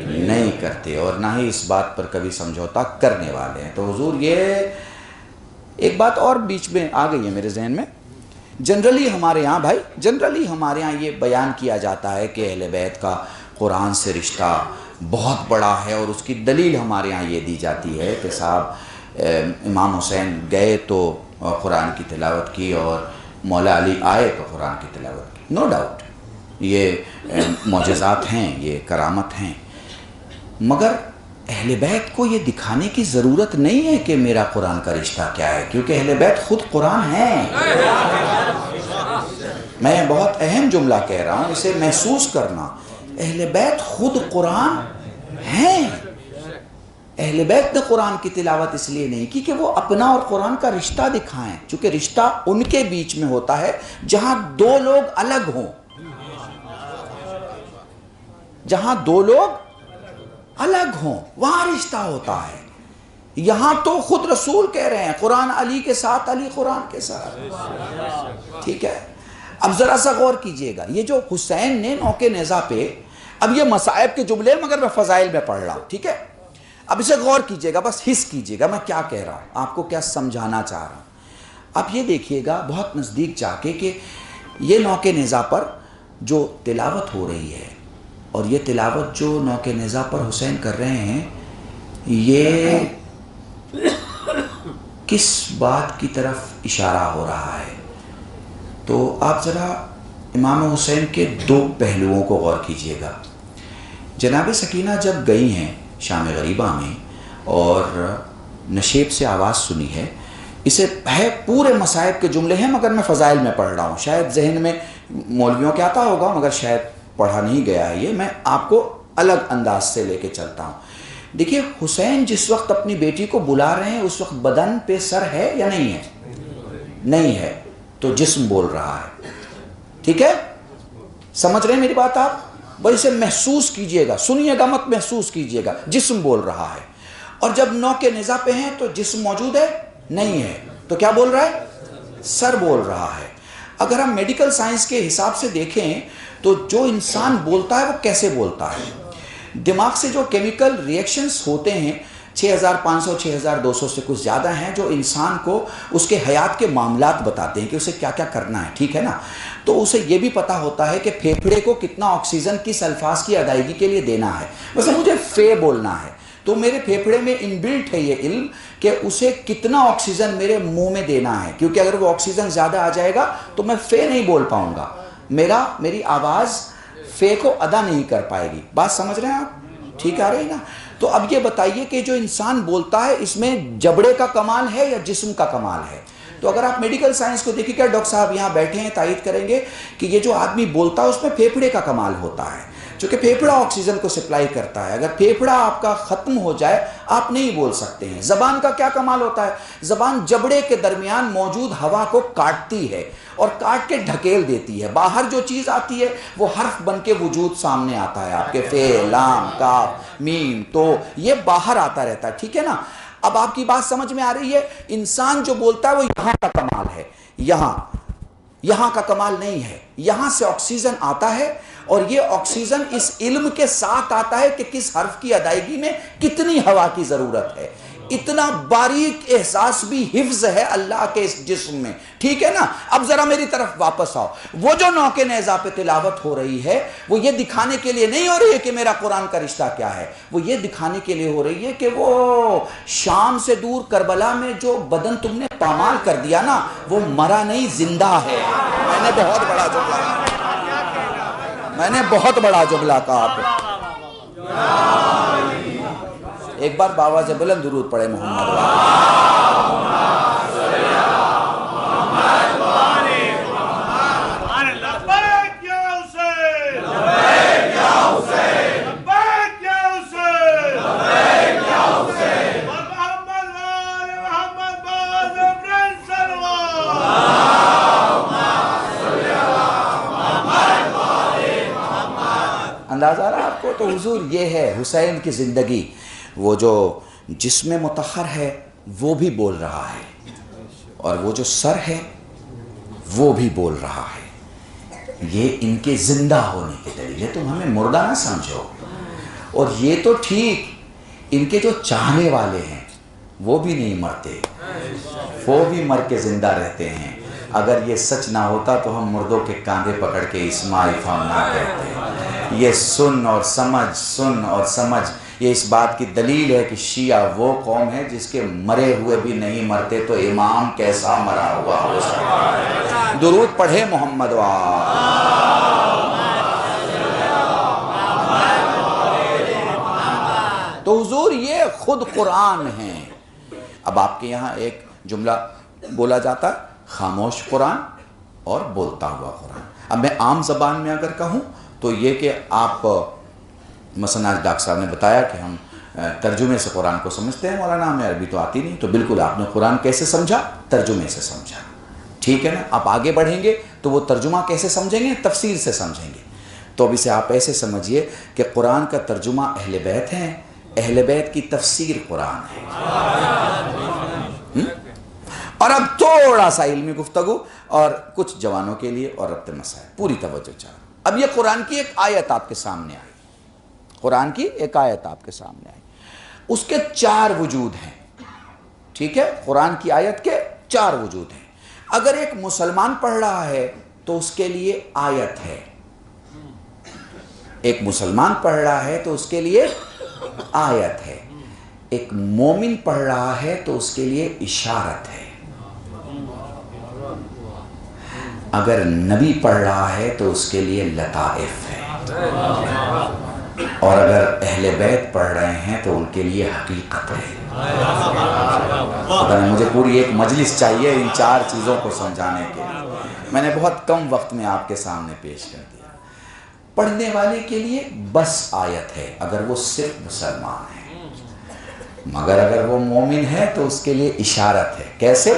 نہیں کرتے اور نہ ہی اس بات پر کبھی سمجھوتا کرنے والے ہیں. تو حضور یہ ایک بات اور بیچ میں آ گئی ہے میرے ذہن میں. جنرلی ہمارے ہاں بھائی، جنرلی ہمارے ہاں یہ بیان کیا جاتا ہے کہ اہل بیت کا قرآن سے رشتہ بہت بڑا ہے، اور اس کی دلیل ہمارے ہاں یہ دی جاتی ہے کہ صاحب امام حسین گئے تو قرآن کی تلاوت کی اور مولا علی آئے تو قرآن کی تلاوت کی. نو ڈاؤٹ یہ معجزات ہیں، یہ کرامت ہیں، مگر اہل بیت کو یہ دکھانے کی ضرورت نہیں ہے کہ میرا قرآن کا رشتہ کیا ہے، کیونکہ اہل بیت خود قرآن ہیں. میں بہت اہم جملہ کہہ رہا ہوں، اسے محسوس کرنا. اہل بیت خود قرآن ہیں. اہل بیت نے قرآن کی تلاوت اس لیے نہیں کی کہ وہ اپنا اور قرآن کا رشتہ دکھائیں، چونکہ رشتہ ان کے بیچ میں ہوتا ہے جہاں دو لوگ الگ ہوں. جہاں دو لوگ الگ ہوں وہاں رشتہ ہوتا ہے. یہاں تو خود رسول کہہ رہے ہیں قرآن علی کے ساتھ، علی قرآن کے ساتھ. ٹھیک ہے، اب ذرا سا غور کیجئے گا. یہ جو حسین نے نوک نیزہ پہ، اب یہ مصائب کے جملے مگر میں فضائل میں پڑھ رہا ہوں، ٹھیک ہے، اب اسے غور کیجئے گا، بس حس کیجئے گا میں کیا کہہ رہا ہوں، آپ کو کیا سمجھانا چاہ رہا ہوں. اب یہ دیکھیے گا بہت نزدیک جا کے کہ یہ نوک نیزہ پر جو تلاوت ہو رہی ہے اور یہ تلاوت جو نوک نیزہ پر حسین کر رہے ہیں یہ کس بات کی طرف اشارہ ہو رہا ہے؟ تو آپ ذرا امام حسین کے دو پہلوؤں کو غور کیجئے گا۔ جناب سکینہ جب گئی ہیں شام غریبہ میں اور نشیب سے آواز سنی ہے، اسے ہے پورے مصائب کے جملے ہیں مگر میں فضائل میں پڑھ رہا ہوں، شاید ذہن میں مولویوں کے آتا ہوگا مگر شاید پڑھا نہیں گیا ہے، یہ میں آپ کو الگ انداز سے لے کے چلتا ہوں۔ دیکھیے حسین جس وقت اپنی بیٹی کو بلا رہے ہیں اس وقت بدن پہ سر ہے یا نہیں ہے؟ نہیں ہے، تو جسم بول رہا ہے، ٹھیک ہے؟ سمجھ رہے ہیں میری بات آپ؟ بھائی اسے محسوس کیجئے گا، سنیے گا مت، محسوس کیجئے گا، جسم بول رہا ہے۔ اور جب نوک نیزہ پہ ہیں تو جسم موجود ہے؟ نہیں ہے، تو کیا بول رہا ہے؟ سر بول رہا ہے۔ اگر ہم میڈیکل سائنس کے حساب سے دیکھیں تو جو انسان بولتا ہے وہ کیسے بولتا ہے؟ دماغ سے جو کیمیکل ریئیکشنز ہوتے ہیں 6500 6200 سے کچھ زیادہ ہیں جو انسان کو اس کے حیات کے معاملات بتاتے ہیں کہ اسے کیا کیا کرنا ہے، ٹھیک ہے نا؟ تو اسے یہ بھی پتا ہوتا ہے کہ پھیپھڑے کو کتنا آکسیجن کس الفاظ کی ادائیگی کے لیے دینا ہے۔ مثلا مجھے فے بولنا ہے تو میرے پھیپھڑے میں انبلٹ ہے یہ علم کہ اسے کتنا آکسیجن میرے منہ میں دینا ہے، کیونکہ اگر وہ آکسیجن زیادہ آ جائے گا تو میں فے نہیں بول پاؤں گا، میری آواز فے کو ادا نہیں کر پائے گی۔ بات سمجھ رہے ہیں آپ؟ ٹھیک آ رہی نا؟ تو اب یہ بتائیے کہ جو انسان بولتا ہے اس میں جبڑے کا کمال ہے یا جسم کا کمال ہے؟ تو اگر آپ میڈیکل سائنس کو دیکھیں، کیا ڈاکٹر صاحب یہاں بیٹھے ہیں تائید کریں گے کہ یہ جو آدمی بولتا ہے اس میں پھیپھڑے کا کمال ہوتا ہے، چونکہ پھیپھڑا آکسیجن کو سپلائی کرتا ہے۔ اگر پھیپھڑا آپ کا ختم ہو جائے آپ نہیں بول سکتے ہیں۔ زبان کا کیا کمال ہوتا ہے؟ زبان جبڑے کے درمیان موجود ہوا کو کاٹتی ہے اور کاٹ کے ڈھکیل دیتی ہے، باہر جو چیز آتی ہے وہ حرف بن کے وجود سامنے آتا ہے، آپ کے فے، لام، کاف، میم، تو یہ باہر آتا رہتا ہے، ٹھیک ہے نا؟ اب آپ کی بات سمجھ میں آ رہی ہے؟ انسان جو بولتا ہے وہ یہاں کا کمال ہے، یہاں کا کمال نہیں ہے۔ یہاں سے آکسیجن آتا ہے اور یہ آکسیجن اس علم کے ساتھ آتا ہے کہ کس حرف کی ادائیگی میں کتنی ہوا کی ضرورت ہے۔ اتنا باریک احساس بھی حفظ ہے اللہ کے اس جسم میں، ٹھیک ہے نا؟ اب ذرا میری طرف واپس آؤ۔ وہ جو نوک نیزہ پہ تلاوت ہو رہی ہے وہ یہ دکھانے کے لیے نہیں ہو رہی ہے کہ میرا قرآن کا رشتہ کیا ہے، وہ یہ دکھانے کے لیے ہو رہی ہے کہ وہ شام سے دور کربلا میں جو بدن تم نے پامال کر دیا نا وہ مرا نہیں، زندہ ہے۔ میں نے بہت بڑا جملہ کہا آپ کو۔ ایک بار باواز بلند درود پڑھے محمد اندازہ رہا آپ کو؟ تو حضور یہ ہے حسین کی زندگی، وہ جو جسم مطہر ہے وہ بھی بول رہا ہے اور وہ جو سر ہے وہ بھی بول رہا ہے۔ یہ ان کے زندہ ہونے کی دلیل ہے، تم ہمیں مردہ نہ سمجھو۔ اور یہ تو ٹھیک، ان کے جو چاہنے والے ہیں وہ بھی نہیں مرتے، وہ بھی مر کے زندہ رہتے ہیں۔ اگر یہ سچ نہ ہوتا تو ہم مردوں کے کاندھے پکڑ کے اسماعیل فام نہ کہتے۔ یہ سن اور سمجھ یہ اس بات کی دلیل ہے کہ شیعہ وہ قوم ہے جس کے مرے ہوئے بھی نہیں مرتے، تو امام کیسا مرا ہوا ہو سکتا ہے؟ درود پڑھے محمد تو حضور یہ خود قرآن ہیں۔ اب آپ کے یہاں ایک جملہ بولا جاتا ہے، خاموش قرآن اور بولتا ہوا قرآن۔ اب میں عام زبان میں اگر کہوں تو یہ کہ آپ مثلا آج ڈاکٹر صاحب نے بتایا کہ ہم ترجمے سے قرآن کو سمجھتے ہیں، مولانا ہمیں عربی تو آتی نہیں، تو بالکل آپ نے قرآن کیسے سمجھا؟ ترجمے سے سمجھا، ٹھیک ہے نا؟ آپ آگے بڑھیں گے تو وہ ترجمہ کیسے سمجھیں گے؟ تفسیر سے سمجھیں گے۔ تو اب اسے آپ ایسے سمجھیے کہ قرآن کا ترجمہ اہل بیت ہیں، اہل بیت کی تفسیر قرآن ہے۔ اور اب تھوڑا سا علمی گفتگو اور کچھ جوانوں کے لیے اور ربط مسائل، پوری توجہ چاہیے۔ اب یہ قرآن کی ایک آیت آپ کے سامنے آئی، قرآن کی ایک آیت آپ کے سامنے آئی، اس کے 4 وجود ہیں، ٹھیک ہے؟ قرآن کی آیت کے 4 وجود ہیں۔ اگر ایک مسلمان پڑھ رہا ہے تو اس کے لیے آیت ہے، ایک مسلمان پڑھ رہا ہے تو اس کے لیے آیت ہے، ایک مومن پڑھ رہا ہے تو اس کے لیے اشارت ہے، اگر نبی پڑھ رہا ہے تو اس کے لیے لطائف ہے، اور اگر اہل بیت پڑھ رہے ہیں تو ان کے لیے حقیقت ہے۔ پتہ نہیں مجھے پوری ایک مجلس چاہیے ان 4 چیزوں کو سمجھانے کے لیے، میں نے بہت کم وقت میں آپ کے سامنے پیش کر دیا۔ پڑھنے والے کے لیے بس آیت ہے اگر وہ صرف مسلمان ہے، مگر اگر وہ مومن ہے تو اس کے لیے اشارت ہے۔ کیسے؟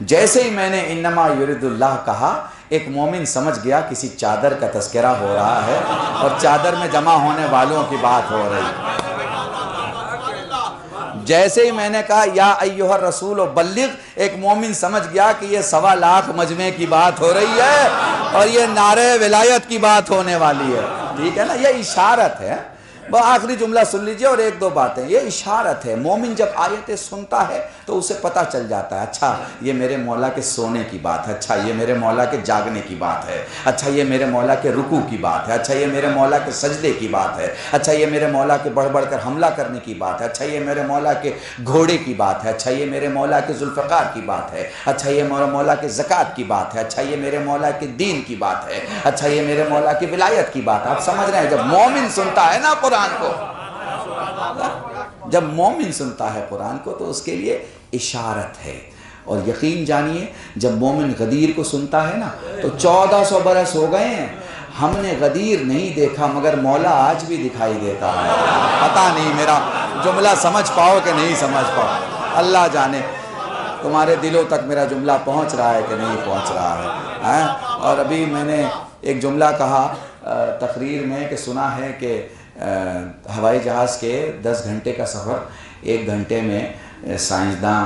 جیسے ہی میں نے انما یرید اللہ کہا، ایک مومن سمجھ گیا کسی چادر کا تذکرہ ہو رہا ہے اور چادر میں جمع ہونے والوں کی بات ہو رہی ہے۔ جیسے ہی میں نے کہا یا ایھا الرسول بلغ، ایک مومن سمجھ گیا کہ یہ 1.25 لاکھ مجمع کی بات ہو رہی ہے اور یہ نعرہ ولایت کی بات ہونے والی ہے۔ ٹھیک ہے نا، یہ اشارت ہے۔ وہ آخری جملہ سن لیجئے اور 1-2 باتیں، یہ اشارت ہے۔ مومن جب آیتیں سنتا ہے تو اسے پتہ چل جاتا ہے، اچھا یہ میرے مولا کے سونے کی بات ہے، اچھا یہ میرے مولا کے جاگنے کی بات ہے، اچھا یہ میرے مولا کے رکوع کی بات ہے، اچھا یہ میرے مولا کے سجدے کی بات ہے، اچھا یہ میرے مولا کے بڑھ بڑھ کر حملہ کرنے کی بات ہے، اچھا یہ میرے مولا کے گھوڑے کی بات ہے، اچھا یہ میرے مولا کے ذوالفقار کی بات ہے، اچھا یہ میرے مولا کے زکوٰۃ کی بات ہے، اچھا یہ میرے مولا کے دین کی بات ہے، اچھا یہ میرے مولا کی ولایت کی بات ہے۔ آپ سمجھ رہے ہیں، جب مومن سنتا ہے نا قرآن کو، جب مومن سنتا ہے قرآن کو تو اس کے لیے اشارت ہے۔ اور یقین جانیے جب مومن غدیر کو سنتا ہے نا تو 1400 برس ہو گئے ہیں، ہم نے غدیر نہیں دیکھا مگر مولا آج بھی دکھائی دیتا ہے۔ پتہ نہیں میرا جملہ سمجھ پاؤ کہ نہیں سمجھ پاؤ، اللہ جانے تمہارے دلوں تک میرا جملہ پہنچ رہا ہے کہ نہیں پہنچ رہا ہے۔ اور ابھی میں نے ایک جملہ کہا تقریر میں کہ سنا ہے کہ ہوائی جہاز کے 10 گھنٹے کا سفر 1 گھنٹے میں سائنسداں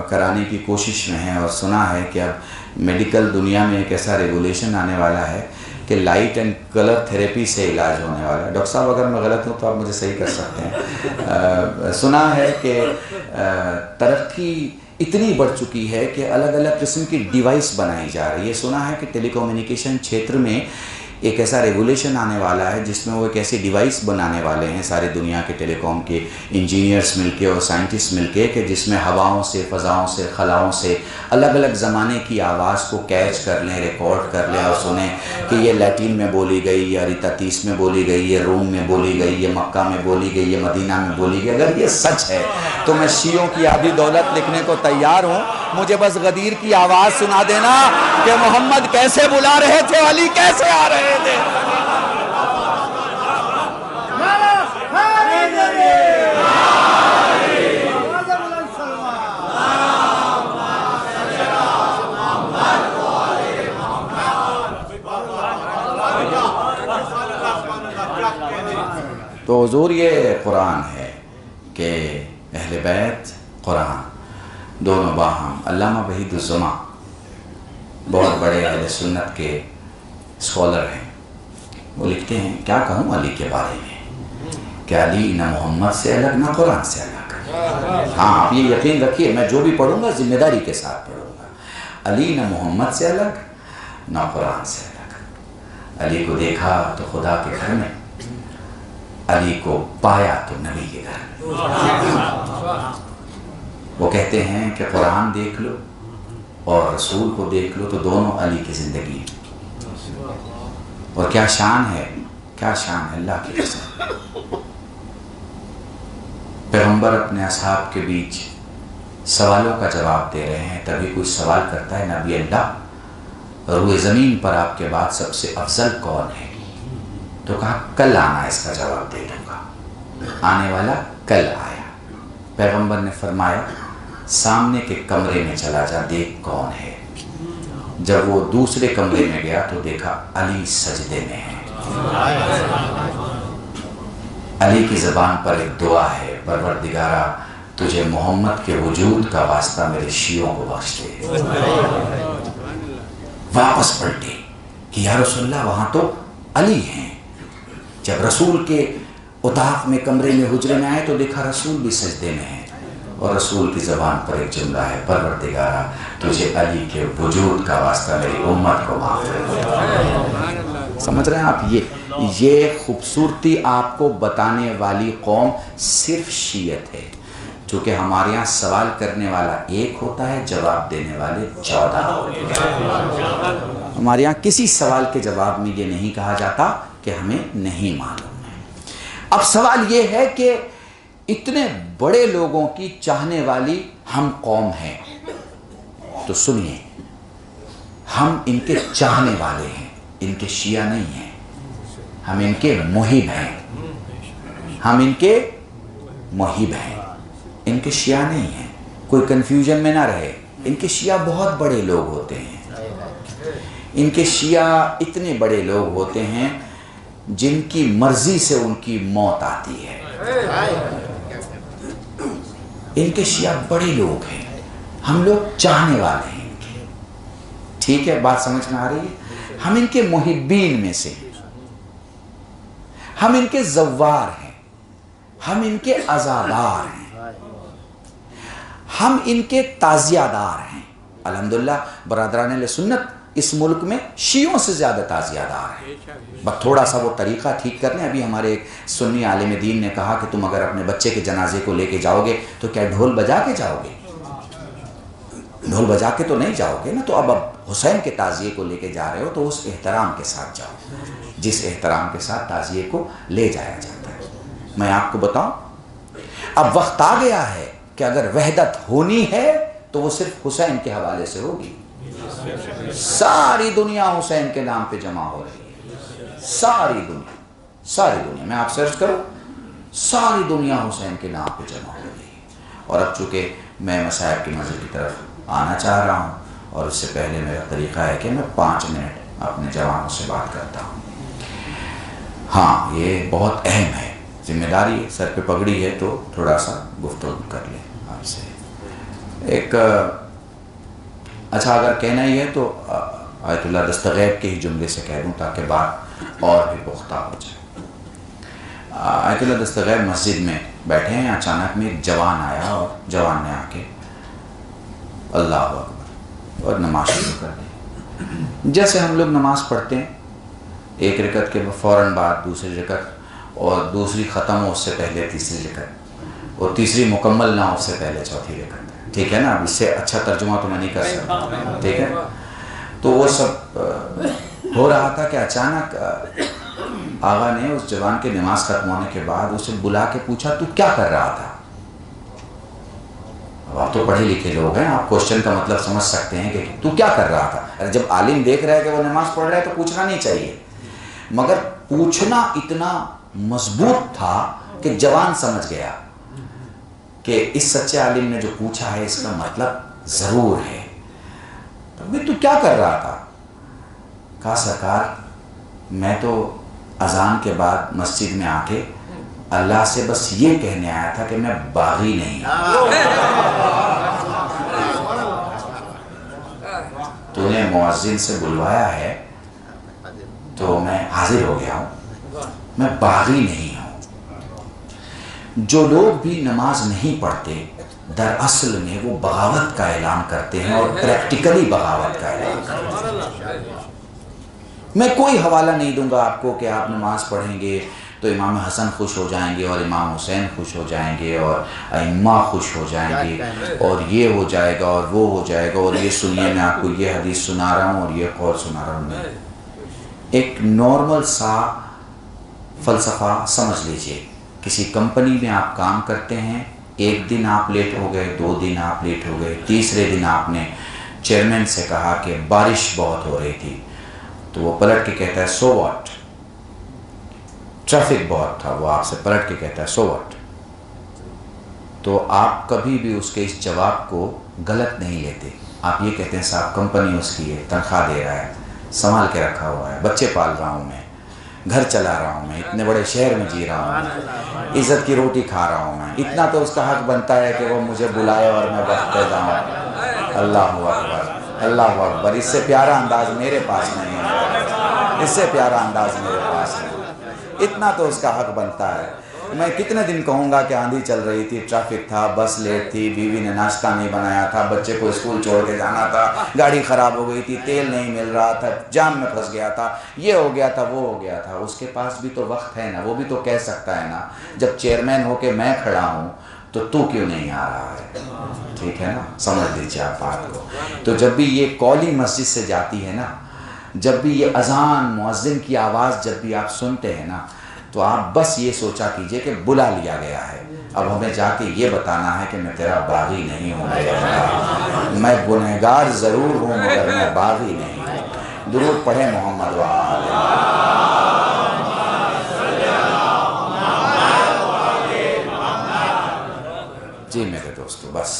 کرانے کی کوشش میں ہیں، اور سنا ہے کہ اب میڈیکل دنیا میں ایک ایسا ریگولیشن آنے والا ہے کہ لائٹ اینڈ کلر تھیراپی سے علاج ہونے والا ہے۔ ڈاکٹر صاحب اگر میں غلط ہوں تو آپ مجھے صحیح کر سکتے ہیں۔ سنا ہے کہ ترقی اتنی بڑھ چکی ہے کہ الگ الگ قسم کی ڈیوائس بنائی جا رہی ہے۔ سنا ہے کہ ٹیلی کمیونیکیشن چھیتر میں ایک ایسا ریگولیشن آنے والا ہے جس میں وہ ایک ایسی ڈیوائس بنانے والے ہیں ساری دنیا کے ٹیلی کام کے انجینئرز مل کے اور سائنٹسٹ مل کے، کہ جس میں ہواؤں سے، فضاؤں سے، خلاؤں سے الگ الگ زمانے کی آواز کو کیچ کر لیں، ریکارڈ کر لیں اور سنیں کہ یہ لیٹن میں بولی گئی، یہ اریتاتیس میں بولی گئی، یہ روم میں بولی گئی، یہ مکہ میں بولی گئی، یہ مدینہ میں بولی گئی۔ اگر یہ سچ ہے تو میں شیعوں کی آدھی دولت لکھنے کو تیار ہوں، مجھے بس غدیر کی آواز سنا دینا کہ محمد کیسے بلا رہے تھے، علی کیسے آ رہے تھے۔ تو حضور یہ قرآن ہے کہ اہل بیت قرآن دونوں باہم۔ علامہ وحید الزماں بہت بڑے اہل سنت کے اسکالر ہیں، وہ لکھتے ہیں کیا کہوں علی کے بارے میں کہ علی نہ محمد سے الگ نہ قرآن سے الگ۔ ہاں آپ یہ یقین رکھیے میں جو بھی پڑھوں گا ذمہ داری کے ساتھ پڑھوں گا۔ علی نہ محمد سے الگ نہ قرآن سے الگ۔ علی کو دیکھا تو خدا کے گھر میں، علی کو پایا تو نبی کے گھر میں۔ وہ کہتے ہیں کہ قرآن دیکھ لو اور رسول کو دیکھ لو تو دونوں علی کی زندگی میں، اور کیا شان ہے، کیا شان ہے اللہ کی قسم۔ پیغمبر اپنے اصحاب کے بیچ سوالوں کا جواب دے رہے ہیں، تبھی کوئی سوال کرتا ہے نبی اللہ روئے زمین پر آپ کے بعد سب سے افضل کون ہے؟ تو کہا کل آنا اس کا جواب دے دوں گا۔ آنے والا کل آیا۔ پیغمبر نے فرمایا سامنے کے کمرے میں چلا جا، دیکھ کون ہے۔ جب وہ دوسرے کمرے میں گیا تو دیکھا علی سجدے میں ہے۔ علی کی زبان پر ایک دعا ہے، پروردگارا تجھے محمد کے وجود کا واسطہ میرے شیعوں کو بخش دے۔ واپس پلٹے کہ یا رسول اللہ وہاں تو علی ہیں۔ جب رسول کے اتاق میں کمرے میں حجرے میں آئے تو دیکھا رسول بھی سجدے میں ہے، اور رسول کی زبان پر ایک جملہ ہے پروردگارا تجھے علی کے وجود کا واسطہ میری امت کو معاف کر دے۔ سمجھ رہے ہیں آپ؟ یہ خوبصورتی آپ کو بتانے والی قوم صرف شیعت ہے، چونکہ ہمارے یہاں سوال کرنے والا ایک ہوتا ہے، جواب دینے والے 14 ہوتے ہیں۔ ہمارے یہاں کسی سوال کے جواب میں یہ نہیں کہا جاتا کہ ہمیں نہیں معلوم ہے۔ اب سوال یہ ہے کہ اتنے بڑے لوگوں کی چاہنے والی ہم قوم ہیں، تو سنیے، ہم ان کے چاہنے والے ہیں، ان کے شیعہ نہیں ہیں، ہم ان کے محب ہیں، ہم ان کے محب ہیں، ان کے شیعہ نہیں ہیں۔ کوئی کنفیوژن میں نہ رہے، ان کے شیعہ بہت بڑے لوگ ہوتے ہیں، ان کے شیعہ اتنے بڑے لوگ ہوتے ہیں جن کی مرضی سے ان کی موت آتی ہے۔ ان کے شیعہ بڑے لوگ ہیں، ہم لوگ چاہنے والے ہیں ان کے۔ ٹھیک ہے، بات سمجھ میں آ رہی ہے؟ ہم ان کے محبین میں سے ہیں، ہم ان کے زوار ہیں، ہم ان کے عزادار ہیں، ہم ان کے تعزیہ دار ہیں۔ الحمدللہ برادران اہل سنت اس ملک میں شیعوں سے زیادہ تعزیہ دار ہیں، بس تھوڑا سا وہ طریقہ ٹھیک کر لیں۔ ابھی ہمارے ایک سنی عالم دین نے کہا کہ تم اگر اپنے بچے کے جنازے کو لے کے جاؤ گے تو کیا ڈھول بجا کے جاؤ گے؟ ڈھول بجا کے تو نہیں جاؤ گے نا، تو اب حسین کے تعزیے کو لے کے جا رہے ہو تو اس احترام کے ساتھ جاؤ، جس احترام کے ساتھ تعزیے کو لے جایا جاتا ہے۔ میں آپ کو بتاؤں، اب وقت آ گیا ہے کہ اگر وحدت ہونی ہے تو وہ صرف حسین کے حوالے سے ہوگی۔ ساری دنیا حسین کے نام پہ جمع ہو رہی ہے، ساری دنیا میں آپ سرچ کرو، ساری دنیا حسین کے نام پہ جمع ہو رہی ہے۔ اور اب چونکہ میں مصائب کی منزل کی طرف آنا چاہ رہا ہوں، اور اس سے پہلے میرا طریقہ ہے کہ میں 5 منٹ اپنے جوانوں سے بات کرتا ہوں۔ ہاں، یہ بہت اہم ہے، ذمہ داری ہے، سر پہ پگڑی ہے تو تھوڑا سا گفتگو کر لیں آپ سے۔ ایک اچھا، اگر کہنا ہی ہے تو آیت اللہ دستغیب کے ہی جملے سے کہہ دوں تاکہ بات اور بھی پختہ ہو جائے۔ آیت اللہ دستغیب مسجد میں بیٹھے ہیں، اچانک میں ایک جوان آیا اور جوان نے آ کے اللہ اکبر اور نماز شروع کر دی۔ جیسے ہم لوگ نماز پڑھتے ہیں، ایک رکعت کے فوراً بعد دوسری رکعت، اور دوسری ختم ہو اس سے پہلے تیسری رکعت، اور تیسری مکمل نہ ہو اس سے پہلے چوتھی رکعت۔ ٹھیک ہے نا؟ اب اس سے اچھا ترجمہ تو میں نہیں کر سکتا، ٹھیک ہے؟ تو وہ سب ہو رہا تھا کہ اچانک آغا نے اس جوان کے نماز ختم ہونے کے بعد اسے بلا کے پوچھا، تو کیا کر رہا تھا؟ اب آپ تو پڑھے لکھے لوگ ہیں، آپ کوشچن کا مطلب سمجھ سکتے ہیں کہ تو کیا کر رہا تھا۔ جب عالم دیکھ رہا ہے کہ وہ نماز پڑھ رہا ہے تو پوچھنا نہیں چاہیے، مگر پوچھنا اتنا مضبوط تھا کہ جوان سمجھ گیا کہ اس سچے عالم نے جو پوچھا ہے اس کا مطلب ضرور ہے۔ تو کیا کر رہا تھا؟ کہا سرکار، میں تو اذان کے بعد مسجد میں آ کے اللہ سے بس یہ کہنے آیا تھا کہ میں باغی نہیں ہوں۔ تو نے مؤذن سے بلوایا ہے تو میں حاضر ہو گیا ہوں، میں باغی نہیں ہوں۔ جو لوگ بھی نماز نہیں پڑھتے دراصل میں وہ بغاوت کا اعلان کرتے ہیں، اور پریکٹیکلی بغاوت کا اعلان کرتے ہیں۔ میں کوئی حوالہ نہیں دوں گا آپ کو کہ آپ نماز پڑھیں گے تو امام حسن خوش ہو جائیں گے اور امام حسین خوش ہو جائیں گے اور ائمہ خوش ہو جائیں گے اور یہ ہو جائے گا اور وہ ہو جائے گا، اور یہ سنیے میں آپ کو یہ حدیث سنا رہا ہوں اور یہ قول سنا رہا ہوں۔ نہیں، ایک نارمل سا فلسفہ سمجھ لیجئے۔ کسی کمپنی میں آپ کام کرتے ہیں، ایک دن آپ لیٹ ہو گئے، 2 دن آپ لیٹ ہو گئے، تیسرے دن آپ نے چیئرمین سے کہا کہ بارش بہت ہو رہی تھی، تو وہ پلٹ کے کہتا ہے سو واٹ، ٹریفک بہت تھا، وہ آپ سے پلٹ کے کہتا ہے سو واٹ، تو آپ کبھی بھی اس کے اس جواب کو غلط نہیں لیتے۔ آپ یہ کہتے ہیں صاحب کمپنی اس کی ہے، تنخواہ دے رہا ہے، سنبھال کے رکھا ہوا ہے، بچے پال رہا ہوں میں، گھر چلا رہا ہوں میں، اتنے بڑے شہر میں جی رہا ہوں، عزت کی روٹی کھا رہا ہوں میں، اتنا تو اس کا حق بنتا ہے کہ وہ مجھے بلائے اور میں وقت پہ جاؤں۔ اللہ اکبر، اللہ اکبر، اس سے پیارا انداز میرے پاس نہیں ہے، اس سے پیارا انداز میرے پاس نہیں، اتنا تو اس کا حق بنتا ہے۔ میں کتنے دن کہوں گا کہ آندھی چل رہی تھی، ٹریفک تھا، بس لیٹ تھی، بیوی نے ناشتہ نہیں بنایا تھا، بچے کو اسکول چھوڑ کے جانا تھا، گاڑی خراب ہو گئی تھی، تیل نہیں مل رہا تھا، جام میں پھنس گیا تھا، یہ ہو گیا تھا، وہ ہو گیا تھا. اس کے پاس بھی تو وقت ہے نا، وہ بھی تو کہہ سکتا ہے نا جب چیئرمین ہو کے میں کھڑا ہوں تو کیوں نہیں آ رہا ہے. ٹھیک ہے نا، سمجھ لیجیے آپ بات کو. تو جب بھی یہ کالی مسجد سے جاتی ہے نا، جب بھی یہ اذان مؤذن کی آواز جب بھی آپ سنتے ہیں نا، تو آپ بس یہ سوچا کیجئے کہ بلا لیا گیا ہے. اب ہمیں جا کے یہ بتانا ہے کہ میں تیرا باغی نہیں ہوں، میں گنہگار ضرور ہوں مگر میں باغی نہیں ہوں. درود پڑھیں محمد و جی میرے دوستو، بس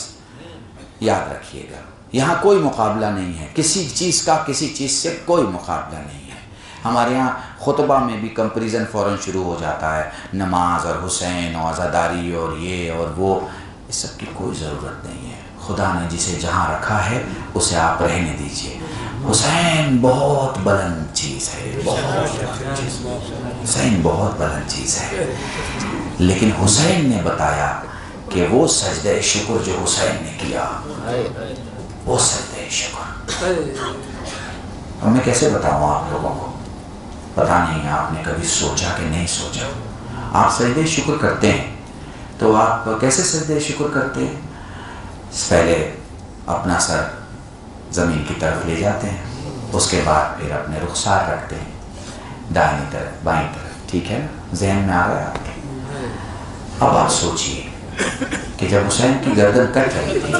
یاد رکھیے گا یہاں کوئی مقابلہ نہیں ہے، کسی چیز کا کسی چیز سے کوئی مقابلہ نہیں ہے. ہمارے یہاں خطبہ میں بھی کمپریزن فوراً شروع ہو جاتا ہے، نماز اور حسین اور عزاداری اور یہ اور وہ، اس سب کی کوئی ضرورت نہیں ہے. خدا نے جسے جہاں رکھا ہے اسے آپ رہنے دیجئے. حسین بہت بلند چیز ہے، حسین بہت بلند چیز ہے، لیکن حسین نے بتایا کہ وہ سجدہ شکر جو حسین نے کیا، وہ سجدہ شکر. اور میں کیسے بتاؤں آپ لوگوں کو؟ پتہ نہیں آپ نے کبھی سوچا کہ نہیں سوچا. آپ سجدہ شکر کرتے ہیں تو آپ کیسے سجدہ شکر کرتے ہیں؟ پہلے اپنا سر زمین کی طرف لے جاتے ہیں، اس کے بعد پھر اپنے رخسار رکھتے ہیں دائیں طرف بائیں طرف. ٹھیک ہے نا، ذہن میں آ رہا ہے آپ کے؟ اب آپ سوچئے کہ جب حسین کی گردن کٹ رہی تھی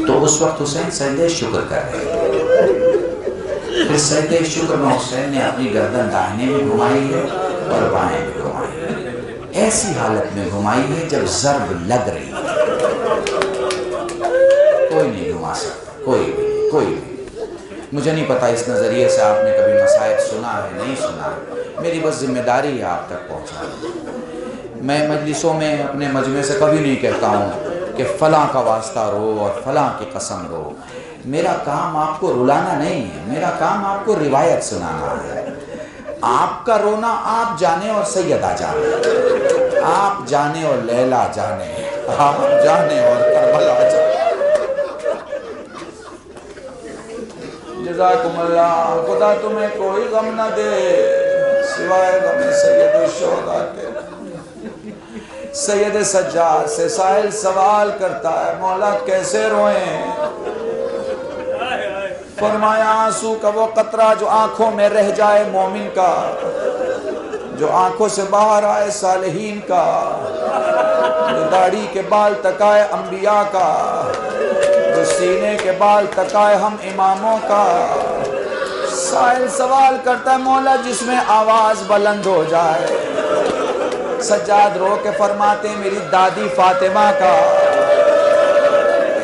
تو اس وقت حسین سجدہ شکر کر رہے تھے. پھر سجدہ شکر میں حسین نے اپنی گردن داہنے میں گھمائی ہے اور بائیں میں گھمائی ہے. ایسی حالت میں گھمائی ہے جب ضرب لگ رہی ہے. کوئی نہیں گھما سکتا، کوئی بھی. مجھے نہیں پتا اس نظریے سے آپ نے کبھی مصائب سنا ہے نہیں سنا ہے، میری بس ذمہ داری ہے آپ تک پہنچانا. میں مجلسوں میں اپنے مجمع سے کبھی نہیں کہتا ہوں کہ فلاں کا واسطہ رو اور فلاں کی قسم رو. میرا کام آپ کو رلانا نہیں ہے، میرا کام آپ کو روایت سنانا ہے. آپ کا رونا آپ جانے اور سیدہ جانے، آپ جانے اور لیلا جانے، آپ جانے اور کربلا جانے. جزاکم اللہ. خدا تمہیں کوئی غم نہ دے سوائے غم سید الشہداء کے. سید سجاد سے سائل سوال کرتا ہے مولا کیسے روئیں؟ فرمایا آنسو کا وہ قطرہ جو آنکھوں میں رہ جائے مومن کا، جو آنکھوں سے باہر آئے صالحین کا، جو داڑھی کے بال تکائے انبیاء کا، جو سینے کے بال تکائے ہم اماموں کا. سائل سوال کرتا ہے مولا جس میں آواز بلند ہو جائے. سجاد رو کے فرماتے میری دادی فاطمہ کا.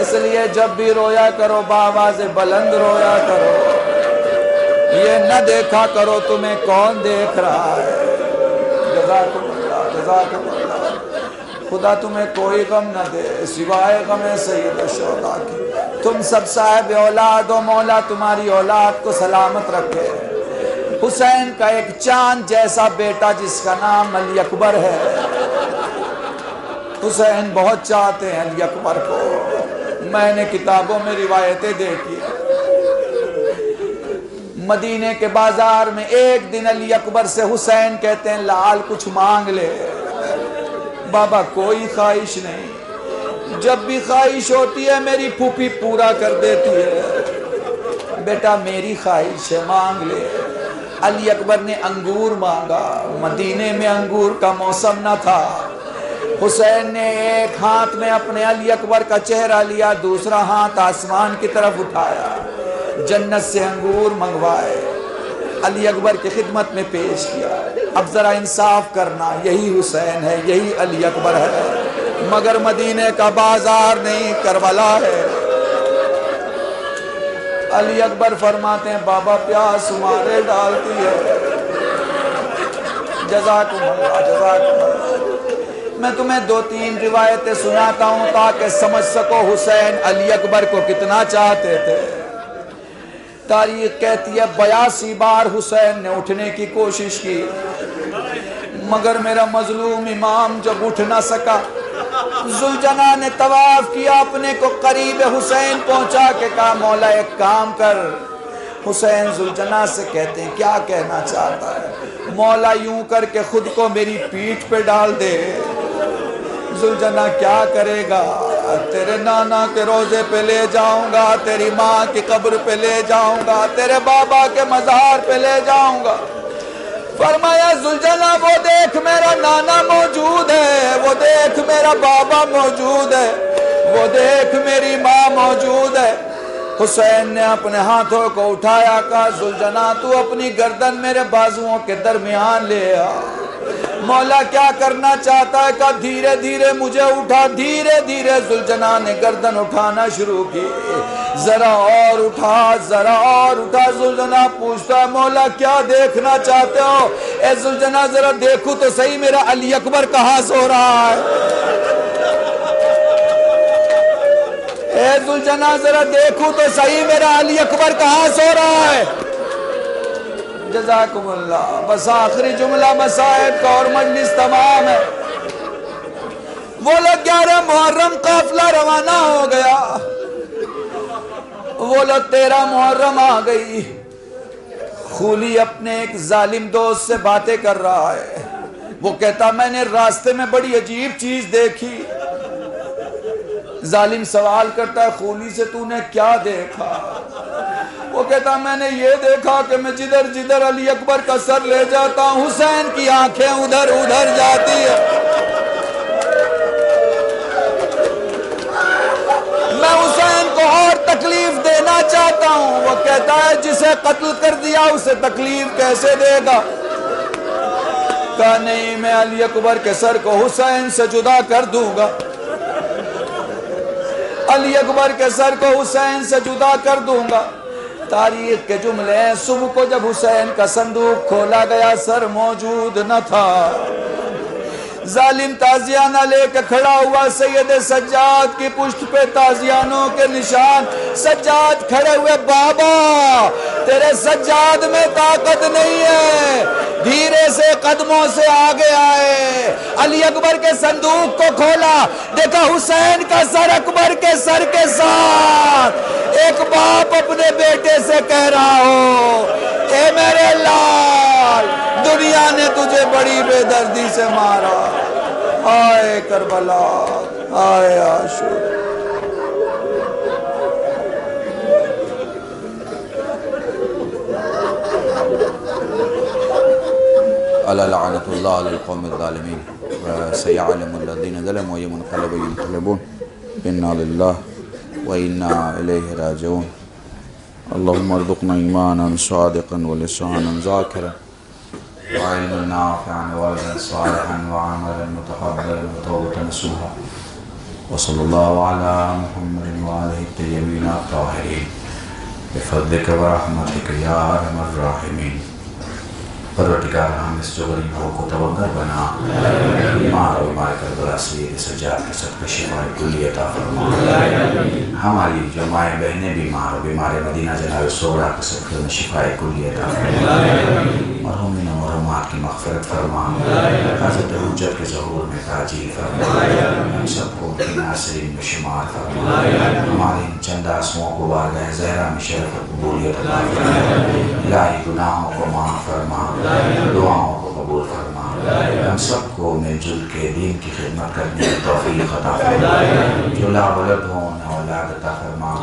اس لیے جب بھی رویا کرو بآواز بلند رویا کرو، یہ نہ دیکھا کرو تمہیں کون دیکھ رہا ہے. جزاکم اللہ، جزاکم اللہ. خدا تمہیں کوئی غم نہ دے سوائے غم سید الشہداء کی. تم سب صاحب اولاد ہو، مولا تمہاری اولاد کو سلامت رکھے. حسین کا ایک چاند جیسا بیٹا جس کا نام علی اکبر ہے. حسین بہت چاہتے ہیں علی اکبر کو. میں نے کتابوں میں روایتیں دیکھی، مدینے کے بازار میں ایک دن علی اکبر سے حسین کہتے ہیں لال کچھ مانگ لے. بابا کوئی خواہش نہیں، جب بھی خواہش ہوتی ہے میری پھوپھی پورا کر دیتی ہے. بیٹا میری خواہش ہے مانگ لے. علی اکبر نے انگور مانگا، مدینے میں انگور کا موسم نہ تھا. حسین نے ایک ہاتھ میں اپنے علی اکبر کا چہرہ لیا، دوسرا ہاتھ آسمان کی طرف اٹھایا، جنت سے انگور منگوائے، علی اکبر کی خدمت میں پیش کیا. اب ذرا انصاف کرنا، یہی حسین ہے، یہی علی اکبر ہے، مگر مدینے کا بازار نہیں کربلا ہے. علی اکبر فرماتے ہیں بابا پیاس مارے ڈالتی ہے. جزاکم اللہ، جزاکم اللہ. میں تمہیں 2-3 روایتیں سناتا ہوں تاکہ سمجھ سکو حسین علی اکبر کو کتنا چاہتے تھے. تاریخ کہتی ہے 82 بار حسین نے اٹھنے کی کوشش کی، مگر میرا مظلوم امام جب اٹھ نہ سکا، ذوالجناح نے طواف کیا، اپنے کو قریب حسین پہنچا کے کہا مولا ایک کام کر۔ حسین ذوالجناح سے کہتے ہیں کیا کہنا چاہتا ہے؟ مولا یوں کر کے خود کو میری پیٹھ پہ ڈال دے۔ ذوالجناح کیا کرے گا؟ تیرے نانا کے روزے پہ لے جاؤں گا، تیری ماں کی قبر پہ لے جاؤں گا، تیرے بابا کے مزار پہ لے جاؤں گا۔ فرمایا ذوالجناح وہ دیکھ میرا نانا موجود ہے، وہ دیکھ میرا بابا موجود ہے، وہ دیکھ میری ماں موجود ہے۔ حسین نے اپنے ہاتھوں کو اٹھایا، کہا ذوالجناح تو اپنی گردن میرے بازوؤں کے درمیان لے آ۔ مولا کیا کرنا چاہتا ہے؟ کہا دھیرے دھیرے مجھے اٹھا۔ دھیرے دھیرے ذوالجناح نے گردن اٹھانا شروع کی، ذرا اور اٹھا، ذرا اور اٹھا۔ ذوالجناح پوچھتا ہے مولا کیا دیکھنا چاہتے ہو؟ اے ذوالجناح ذرا دیکھو تو صحیح میرا علی اکبر کہاں سو رہا ہے۔ اے ذوالجناح ذرا دیکھو تو صحیح میرا علی اکبر کہاں سو رہا ہے۔ جزاکم اللہ۔ بس آخری جملہ مسائب کا اور مجلس تمام ہے۔ وہ لوگ 11 محرم قافلہ روانہ ہو گیا، وہ لوگ 13 محرم آ گئی۔ خولی اپنے ایک ظالم دوست سے باتیں کر رہا ہے، وہ کہتا میں نے راستے میں بڑی عجیب چیز دیکھی۔ ظالم سوال کرتا ہے خولی سے تو نے کیا دیکھا؟ وہ کہتا میں نے یہ دیکھا کہ میں جدھر جدھر علی اکبر کا سر لے جاتا ہوں حسین کی آنکھیں ادھر ادھر جاتی ہے۔ میں حسین کو اور تکلیف دینا چاہتا ہوں۔ وہ کہتا ہے جسے قتل کر دیا اسے تکلیف کیسے دے گا؟ کہا نہیں میں علی اکبر کے سر کو حسین سے جدا کر دوں گا، علی اکبر کے سر کو حسین سے جدا کر دوں گا۔ تاریخ کے جملے ہیں صبح کو جب حسین کا صندوق کھولا گیا سر موجود نہ تھا۔ ظالم تازیانہ لے کے کھڑا ہوا، سید سجاد کی پشت پہ تازیانوں کے نشان۔ سجاد کھڑے ہوئے بابا تیرے سجاد میں طاقت نہیں ہے، دھیرے سے قدموں سے آگے آئے۔ علی اکبر کے صندوق کو کھولا، دیکھا حسین کا سر اکبر کے سر کے ساتھ۔ ایک باپ اپنے بیٹے سے کہہ رہا ہو اے میرے لال دنیا نے تجھے بڑی بے دردی سے مارا، آئے کربلا آئے عاشور۔ الا لعنت اللہ علی القوم الظالمین وسيعلم الذین ظلموا أي منقلب ينقلبون انا للہ وإنا إلیہ راجعون۔ اللهم ارزقنا ایمانا صادقا ولسانا ذاکرا وعلما نافعا وولدا صالحا وعملا متقبلا وتوبة نصوحا وصلی اللہ علی محمد وآلہ الطیبین الطاہرین بفضلک ورحمتک یا ارحم الراحمین۔ پروردگار ہم اس جو غریبوں کو توغر بنا، بیمار و بیمار کربلا سید سجاد کے صدقہ شفاء کلی عطا فرما۔ ہماری جو مائیں بہنیں بیمار و بیمار مدینہ جناب سورہ کے صدقہ میں شفاء کلی عطا فرما۔ مرحومین و مرحومات کی مغفرت فرما، حضرت حجت کے ظہور میں تاجیل فرما، ہم سب کو ان کی ناصرین میں شمار فرما، ہمارے ان چند آنسوؤں کو بارگاہ زہرا میں شرف و قبولیت عطا فرما، الہی گناہوں کو معاف فرما، دعاؤں کو قبول فرما، ہم سب کو مل جل کے دین کی خدمت کرنے کی توفیق عطا فرما۔ جو لا ولد ہوں انہیں اولاد عطا فرما،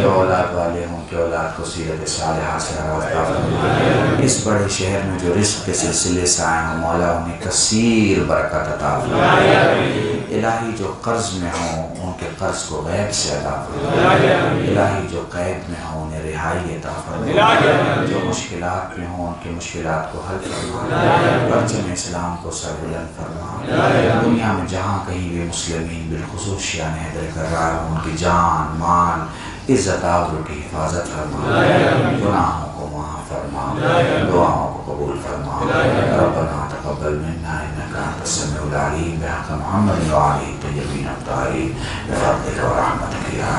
جو اولاد والے ہوں کہ اولاد کو سیرت صالحہ سے عطا فرما۔ اس بڑے شہر میں جو رزق کے سلسلے سے آئے ہوں مولا انہیں کثیر برکت عطا فرما۔ الہی جو قرض میں ہوں ان کے قرض کو غیب سے عطا فرما، الہی جو قید میں ہوں انہیں رہائی عطا فرما، جو مشکلات میں ہوں ان کے مشکلات کو حل فرما، پرچم اسلام کو سر بلند فرما۔ دنیا میں جہاں کہیں بھی مسلمین بالخصوص شیعہ حیدر کرار ہوں ان کی جان مال عزت آبرو کی حفاظت فرما، گناہوں کو معاف فرما، دعاؤں کو قبول فرما۔ ربنا تقبل منا انک انت السمیع العلیم بحق محمد وآلہ الطیبین الطاہرین بفضلک ورحمتک یا